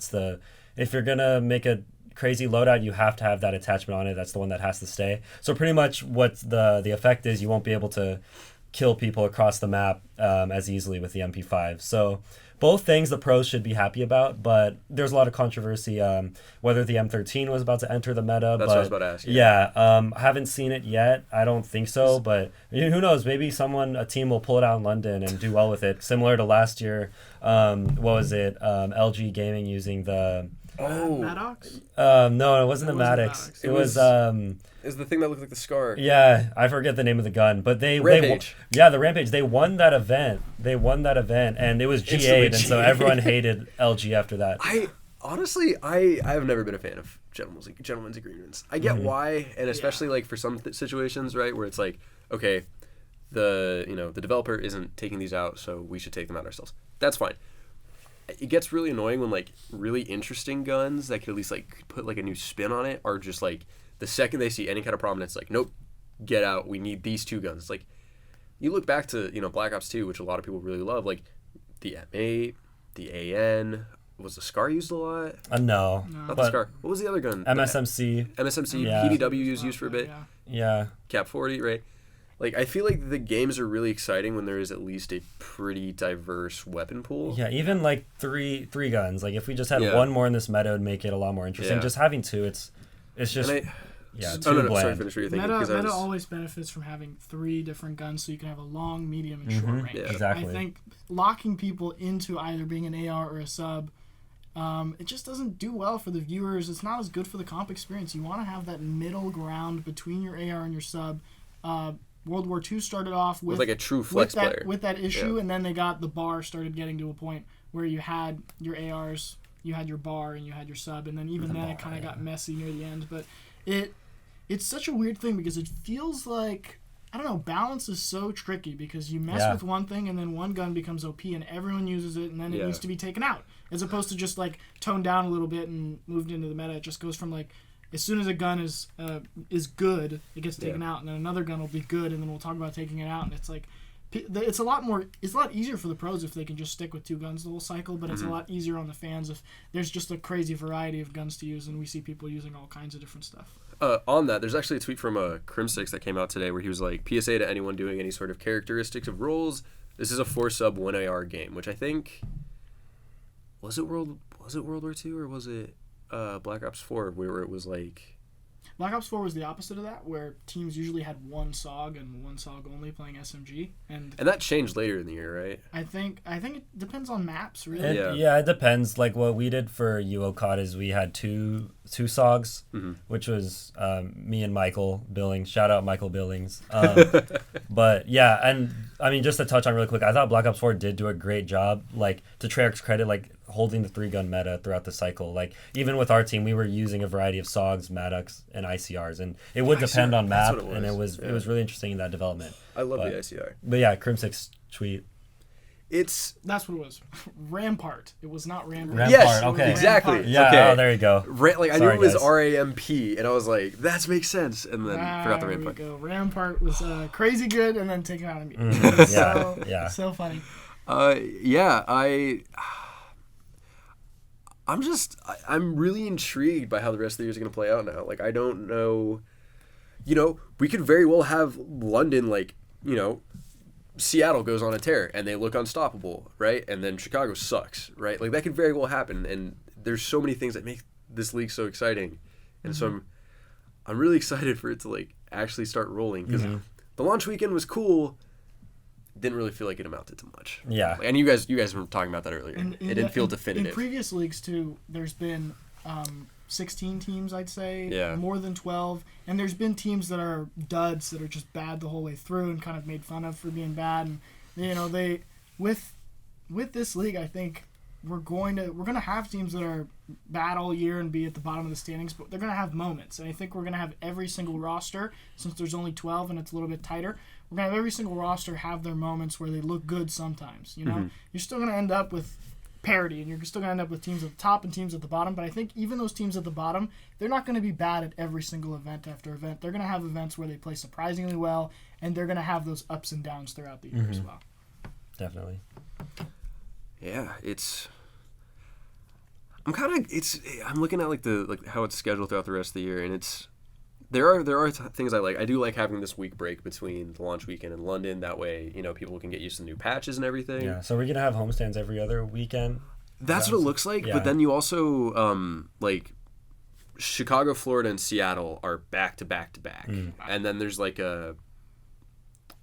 If you're gonna make a crazy loadout, you have to have that attachment on it. That's the one that has to stay. So pretty much what the effect is, you won't be able to kill people across the map as easily with the MP5. So both things the pros should be happy about, but there's a lot of controversy whether the M13 was about to enter the meta. That's what I was about to ask. Yeah, haven't seen it yet. I don't think so, but who knows? Maybe a team will pull it out in London and do well with it, similar to last year. What was it? LG Gaming using the... Maddox? No, it wasn't the Maddox. It was is the thing that looked like the scar. Yeah, I forget the name of the gun, but Rampage. The Rampage. They won that event. And it was G8, and so everyone hated LG after that. I have never been a fan of gentlemen's agreements. I get why, and especially like for some situations, right, where it's like, okay, the developer isn't taking these out, so we should take them out ourselves. That's fine. It gets really annoying when like really interesting guns that could at least like put like a new spin on it are just like the second they see any kind of problem, it's like, nope, get out. We need these two guns. It's like you look back to Black Ops 2, which a lot of people really love, like the M8, the AN. Was the SCAR used a lot? No, not the SCAR. What was the other gun? MSMC. Yeah. PDW was used for a bit. Yeah. Cap 40, right? Like, I feel like the games are really exciting when there is at least a pretty diverse weapon pool. Yeah, even like three guns. Like if we just had one more in this meta, it would make it a lot more interesting. Just having two, it's just too bland. Sorry, finish what you're thinking. Meta always benefits from having 3 different guns, so you can have a long, medium, and short range. Yeah. Exactly. I think locking people into either being an AR or a sub, it just doesn't do well for the viewers. It's not as good for the comp experience. You want to have that middle ground between your AR and your sub. World War II started off with like a true flex player. With that issue, and then they got the bar started getting to a point where you had your ARs, you had your bar, and you had your sub, and then even then it kind of got messy near the end. But it's such a weird thing because it feels like, I don't know, balance is so tricky because you mess with one thing and then one gun becomes OP and everyone uses it and then it needs to be taken out. As opposed to just like toned down a little bit and moved into the meta. It just goes from like, as soon as a gun is good, it gets taken out, and then another gun will be good, and then we'll talk about taking it out. And it's like, it's a lot easier for the pros if they can just stick with 2 guns the whole cycle, but it's a lot easier on the fans if there's just a crazy variety of guns to use, and we see people using all kinds of different stuff. On that, there's actually a tweet from Crim6 that came out today where he was like, PSA to anyone doing any sort of characteristics of roles, this is a 4-sub 1 AR game, which I think, was it World War II or was it Black Ops 4 where it was like... Black Ops 4 was the opposite of that, where teams usually had one SOG and one SOG only playing SMG, and that changed later in the year, right? I think it depends on maps, really. It depends. Like what we did for UOCOD is we had two SOGs, which was me and Michael Billings. Shout out Michael Billings. But yeah, and I mean, just to touch on really quick, I thought Black Ops 4 did do a great job. Like to Treyarch's credit, like holding the 3-gun meta throughout the cycle. Like even with our team, we were using a variety of SOGs, Maddox, and ICRs, and it would depend on map. And it was really interesting in that development. I love the ICR. But yeah, Crim6 tweet. That's what it was. Rampart. It was not Rampart. Yes, okay. Exactly. Rampart. Yeah, okay. Oh, there you go. I knew it was RAMP, and I was like, that makes sense, and then forgot the Rampart. There we go. Rampart was crazy good, and then taken out immediately. So funny. I'm really intrigued by how the rest of the year is going to play out now. Like, I don't know, we could very well have London, like, Seattle goes on a tear and they look unstoppable, right? And then Chicago sucks, right? Like, that could very well happen. And there's so many things that make this league so exciting. And so I'm really excited for it to, like, actually start rolling. Because the launch weekend was cool. Didn't really feel like it amounted to much. Yeah. And you guys were talking about that earlier. It didn't feel definitive. In previous leagues, too, there's been 16 teams, I'd say. Yeah. More than 12. And there's been teams that are duds that are just bad the whole way through and kind of made fun of for being bad. And, they with this league, I think we're going to have teams that are bad all year and be at the bottom of the standings, but they're going to have moments. And I think we're going to have every single roster, since there's only 12 and it's a little bit tighter, we're going to have every single roster have their moments where they look good sometimes. You're still going to end up with parity, and you're still going to end up with teams at the top and teams at the bottom. But I think even those teams at the bottom, they're not going to be bad at every single event after event. They're going to have events where they play surprisingly well, and they're going to have those ups and downs throughout the year as well. Definitely. Yeah, I'm looking at how it's scheduled throughout the rest of the year, and there are things I like. I do like having this week break between the launch weekend in London. That way, people can get used to the new patches and everything. Yeah. So we're gonna have homestands every other weekend. That's what it looks like. Yeah. But then you also Chicago, Florida, and Seattle are back to back to back, and then there's like a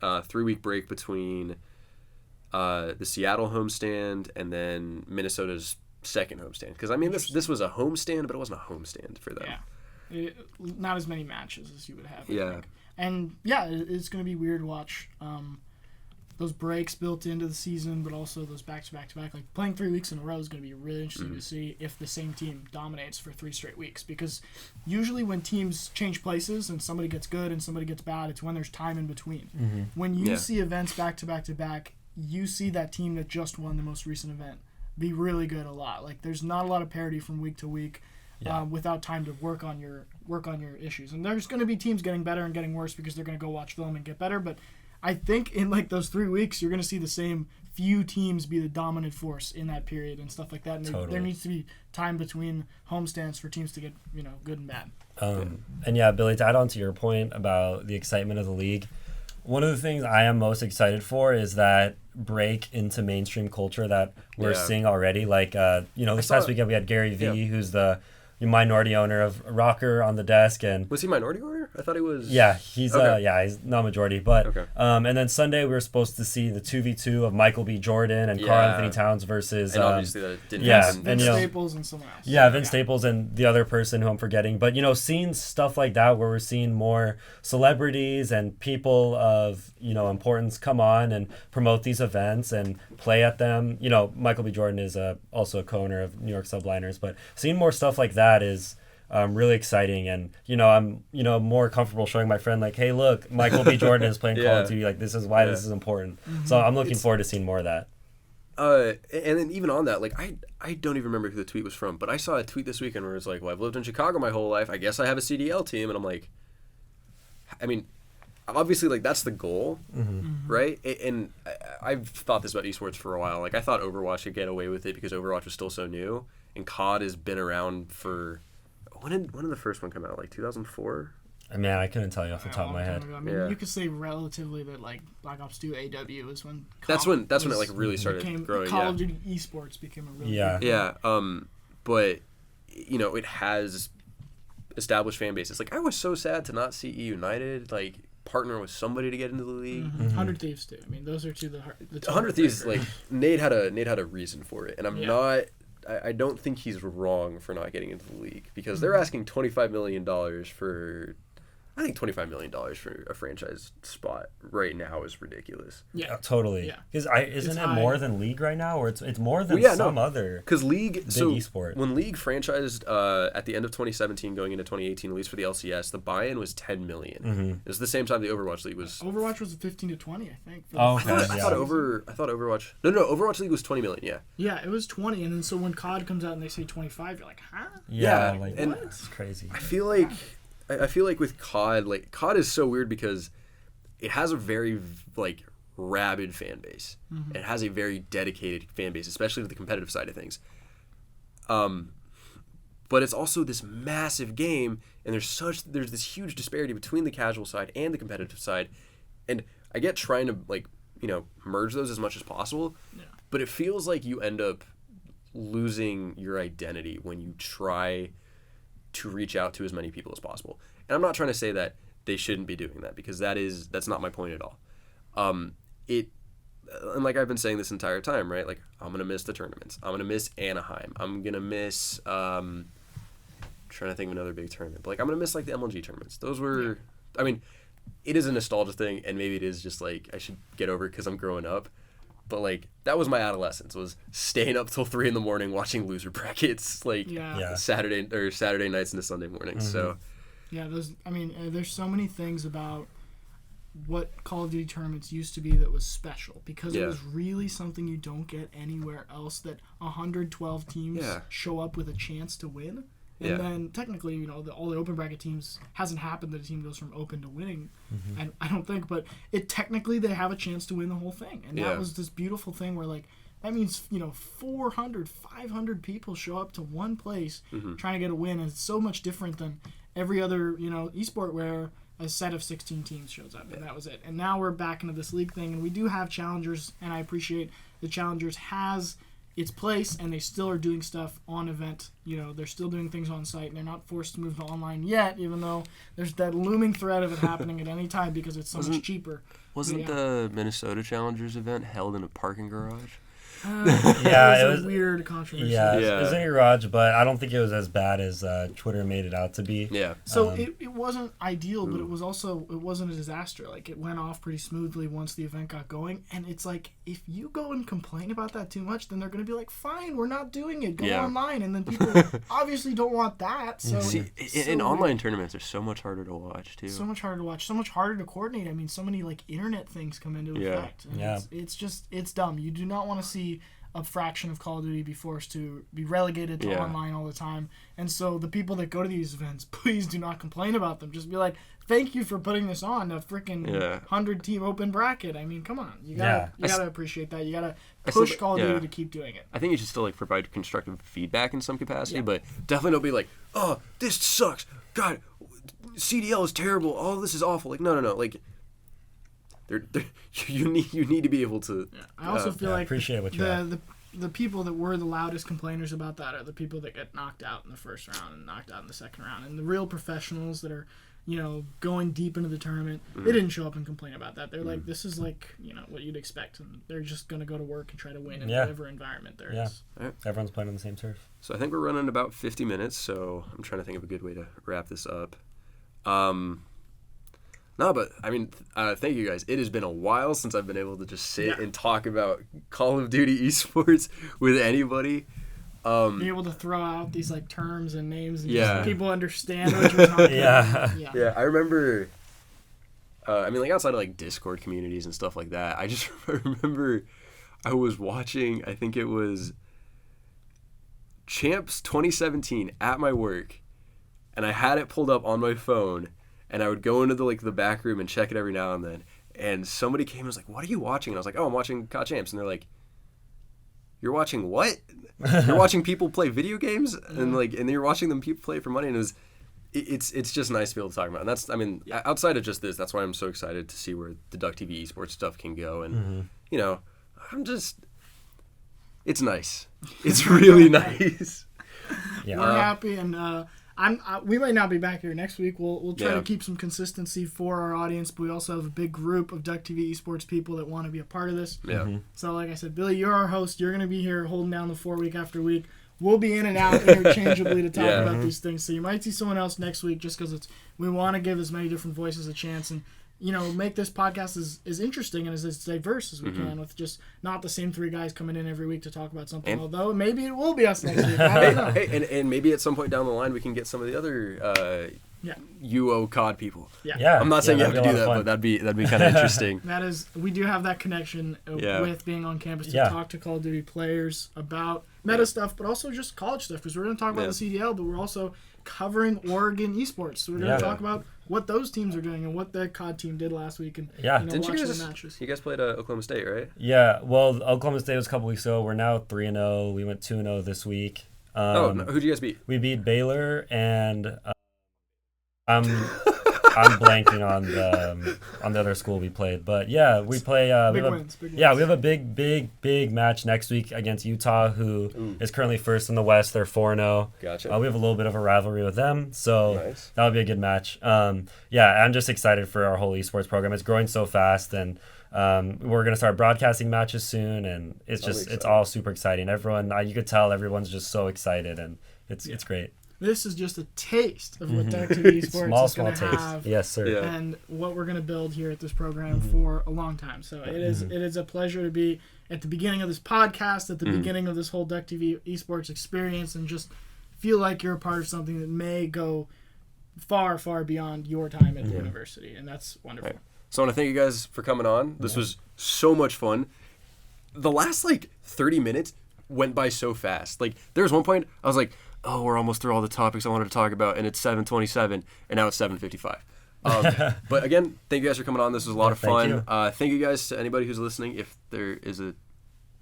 3-week break between the Seattle homestand and then Minnesota's second homestand. Because this was a homestand, but it wasn't a homestand for them. Yeah, not as many matches as you would have. Yeah, I think. And yeah, it's going to be weird to watch those breaks built into the season, but also those back to back. Like playing 3 weeks in a row is going to be really interesting to see if the same team dominates for 3 straight weeks. Because usually when teams change places and somebody gets good and somebody gets bad, it's when there's time in between. When you see events back to back to back, you see that team that just won the most recent event be really good a lot. Like there's not a lot of parity from week to week without time to work on your issues. And there's going to be teams getting better and getting worse because they're going to go watch film and get better. But I think in like those 3 weeks, you're going to see the same few teams be the dominant force in that period and stuff like that. And there needs to be time between homestands for teams to get good and bad. And yeah, Billy, to add on to your point about the excitement of the league, one of the things I am most excited for is that break into mainstream culture that we're seeing already. Like, this past weekend we had Gary Vee, who's the minority owner of Rocker on the desk. And was he minority owner? I thought he was. Yeah, he's he's not majority. But and then Sunday we were supposed to see the 2v2 of Michael B. Jordan and Karl Anthony Towns versus. And obviously that didn't happen. Vince Staples and someone else. Yeah, Vince Staples and the other person who I'm forgetting. But seeing stuff like that where we're seeing more celebrities and people of importance come on and promote these events and play at them. Michael B. Jordan is also a co-owner of New York Subliners, but seeing more stuff like that is really exciting. And I'm more comfortable showing my friend like, hey, look, Michael B. Jordan is playing Call of Duty. Like, this is why this is important. So I'm looking forward to seeing more of that. And then even on that, like I don't even remember who the tweet was from, but I saw a tweet this weekend where it's like, well, I've lived in Chicago my whole life, I guess I have a CDL team. And I'm like, I mean, obviously, like, that's the goal, right? And I've thought this about esports for a while. Like, I thought Overwatch could get away with it because Overwatch was still so new, and COD has been around for when did the first one come out? Like 2004. I mean, I couldn't tell you off the top of my head. I mean, you could say relatively that like Black Ops 2 AW is when that's when it like really started growing. Call of Duty Esports became a really but it has established fan bases. Like, I was so sad to not see E United like partner with somebody to get into the league. 100 Thieves too. I mean, those are the 100 Thieves. Like, Nate had a reason for it, and I don't think he's wrong for not getting into the league because they're asking $25 million for. I think $25 million for a franchise spot right now is ridiculous. Yeah, totally. Yeah, because isn't it more than League right now, or it's more than other? Because League, big esport. When League franchised at the end of 2017, going into 2018, at least for the LCS, the buy-in was $10 million. It was the same time the Overwatch League was. Overwatch was 15 to 20, I think. I thought Overwatch. No, Overwatch League was 20 million. Yeah. Yeah, it was 20, and then so when COD comes out and they say 25, you're like, huh? Yeah, like and it's crazy. I feel like with COD, like COD is so weird because it has a very like rabid fan base. It has a very dedicated fan base, especially with the competitive side of things. But it's also this massive game, and there's this huge disparity between the casual side and the competitive side. And I get trying to merge those as much as possible, but it feels like you end up losing your identity when you try to reach out to as many people as possible. And I'm not trying to say that they shouldn't be doing that, because that's not my point at all. And like I've been saying this entire time, right? Like, I'm going to miss the tournaments. I'm going to miss Anaheim. I'm going to miss trying to think of another big tournament. But like I'm gonna miss like the MLG tournaments. Those were, I mean, it is a nostalgia thing, and maybe it is just like I should get over it because I'm growing up. But like that was my adolescence, was staying up till 3 a.m. watching loser brackets, like Saturday nights into Sunday mornings. So yeah, there's so many things about what Call of Duty tournaments used to be that was special, because it was really something you don't get anywhere else, that 112 teams show up with a chance to win. And then technically, you know, all the open bracket teams, hasn't happened that a team goes from open to winning. I don't think, but technically they have a chance to win the whole thing. And that was this beautiful thing where, like, that means, you know, 400, 500 people show up to one place trying to get a win. And it's so much different than every other, you know, esport where a set of 16 teams shows up, and that was it. And now we're back into this league thing, and we do have challengers, and I appreciate the challengers has its place, and they still are doing stuff on event. You know, they're still doing things on site, and they're not forced to move to online yet, even though there's that looming threat of it happening at any time because it's so much cheaper. Wasn't the Minnesota Challengers event held in a parking garage? It was a weird controversy. Yeah, it was in a garage, but I don't think it was as bad as Twitter made it out to be. Yeah. So it wasn't ideal, but it wasn't a disaster. Like, it went off pretty smoothly once the event got going, and it's like, if you go and complain about that too much, then they're going to be like, fine, we're not doing it. Go online, and then people obviously don't want that. So in online tournaments, they're so much harder to watch too. So much harder to watch, so much harder to coordinate. I mean, so many like internet things come into effect. And it's dumb. You do not want to see a fraction of Call of Duty be forced to be relegated to online all the time. And so the people that go to these events, please do not complain about them. Just be like, thank you for putting this on, a freaking 100-team open bracket. I mean, come on. You gotta appreciate that. You gotta push Call of Duty to keep doing it. I think you should still like provide constructive feedback in some capacity, but definitely don't be like, oh, this sucks. God, CDL is terrible. Oh, this is awful. Like, no. Like, you need to be able to. Yeah. I also feel like appreciate what you the people that were the loudest complainers about that are the people that get knocked out in the first round and knocked out in the second round, and the real professionals that are, you know, going deep into the tournament. They didn't show up and complain about that. They're like, this is like, you know, what you'd expect, and they're just gonna go to work and try to win in whatever environment there is. Right. Everyone's playing on the same turf. So I think we're running about 50 minutes. So I'm trying to think of a good way to wrap this up. No, but I mean, thank you guys. It has been a while since I've been able to just sit and talk about Call of Duty esports with anybody. Be able to throw out these like terms and names and just people understand what you're talking about. Yeah, I remember. I mean, like outside of like Discord communities and stuff like that, I just remember I was watching. I think it was Champs 2017 at my work, and I had it pulled up on my phone. And I would go into the back room and check it every now and then. And somebody came and was like, "What are you watching?" And I was like, "Oh, I'm watching COD Champs." And they're like, "You're watching what? You're watching people play video games?" And then you're watching them people play for money. And it's just nice to be able to talk about. And that's, I mean, outside of just this, that's why I'm so excited to see where the DuckTV esports stuff can go. And you know, it's nice. It's really nice. Yeah, we're happy, and we might not be back here next week. We'll try to keep some consistency for our audience, but we also have a big group of DuckTV esports people that want to be a part of this. Yeah. So like I said, Billy, you're our host. You're going to be here holding down the fort week after week. We'll be in and out interchangeably to talk about these things. So you might see someone else next week just because we want to give as many different voices a chance and, you know, make this podcast as interesting and as diverse as we can, with just not the same three guys coming in every week to talk about something. Although maybe it will be us next week. I don't know. And maybe at some point down the line we can get some of the other UO COD people. Yeah. I'm not saying you have to do that, but that'd be kind of interesting. We do have that connection with being on campus to talk to Call of Duty players about meta stuff, but also just college stuff, because we're going to talk about the CDL, but we're also covering Oregon esports. So we're going to talk about what those teams are doing and what the COD team did last week, and didn't you guys, the matches. You guys played Oklahoma State, right? Yeah, well, Oklahoma State was a couple weeks ago. We're now 3-0. We went 2-0 this week. Who'd you guys beat? We beat Baylor, and I'm blanking on the other school we played, but we play. Big wins. We have a big match next week against Utah, who is currently first in the West. They're 4-0. Gotcha. We have a little bit of a rivalry with them, so that'll be a good match. I'm just excited for our whole esports program. It's growing so fast, and we're gonna start broadcasting matches soon, and it's all super exciting. Everyone, you could tell everyone's just so excited, and it's great. this is just a taste of what DuckTV Esports is going to taste. have. Yes, sir. Yeah. And what we're going to build here at this program for a long time. So it is a pleasure to be at the beginning of this podcast, at the beginning of this whole DuckTV Esports experience, and just feel like you're a part of something that may go far, far beyond your time at the university. And that's wonderful. Right. So I want to thank you guys for coming on. This was so much fun. The last 30 minutes went by so fast. There was one point I was like, oh, we're almost through all the topics I wanted to talk about, and it's 7:27, and now it's 7:55. But again, thank you guys for coming on. This was a lot of fun. Thank you guys to anybody who's listening. If there is a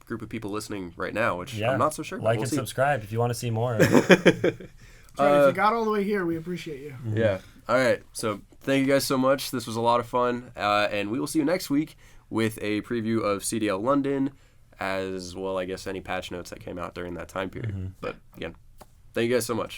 group of people listening right now, which I'm not so sure. Like and subscribe if you want to see more. If you got all the way here, we appreciate you. Yeah. All right. So thank you guys so much. This was a lot of fun. And we will see you next week with a preview of CDL London, as well, I guess, any patch notes that came out during that time period. But again, thank you guys so much.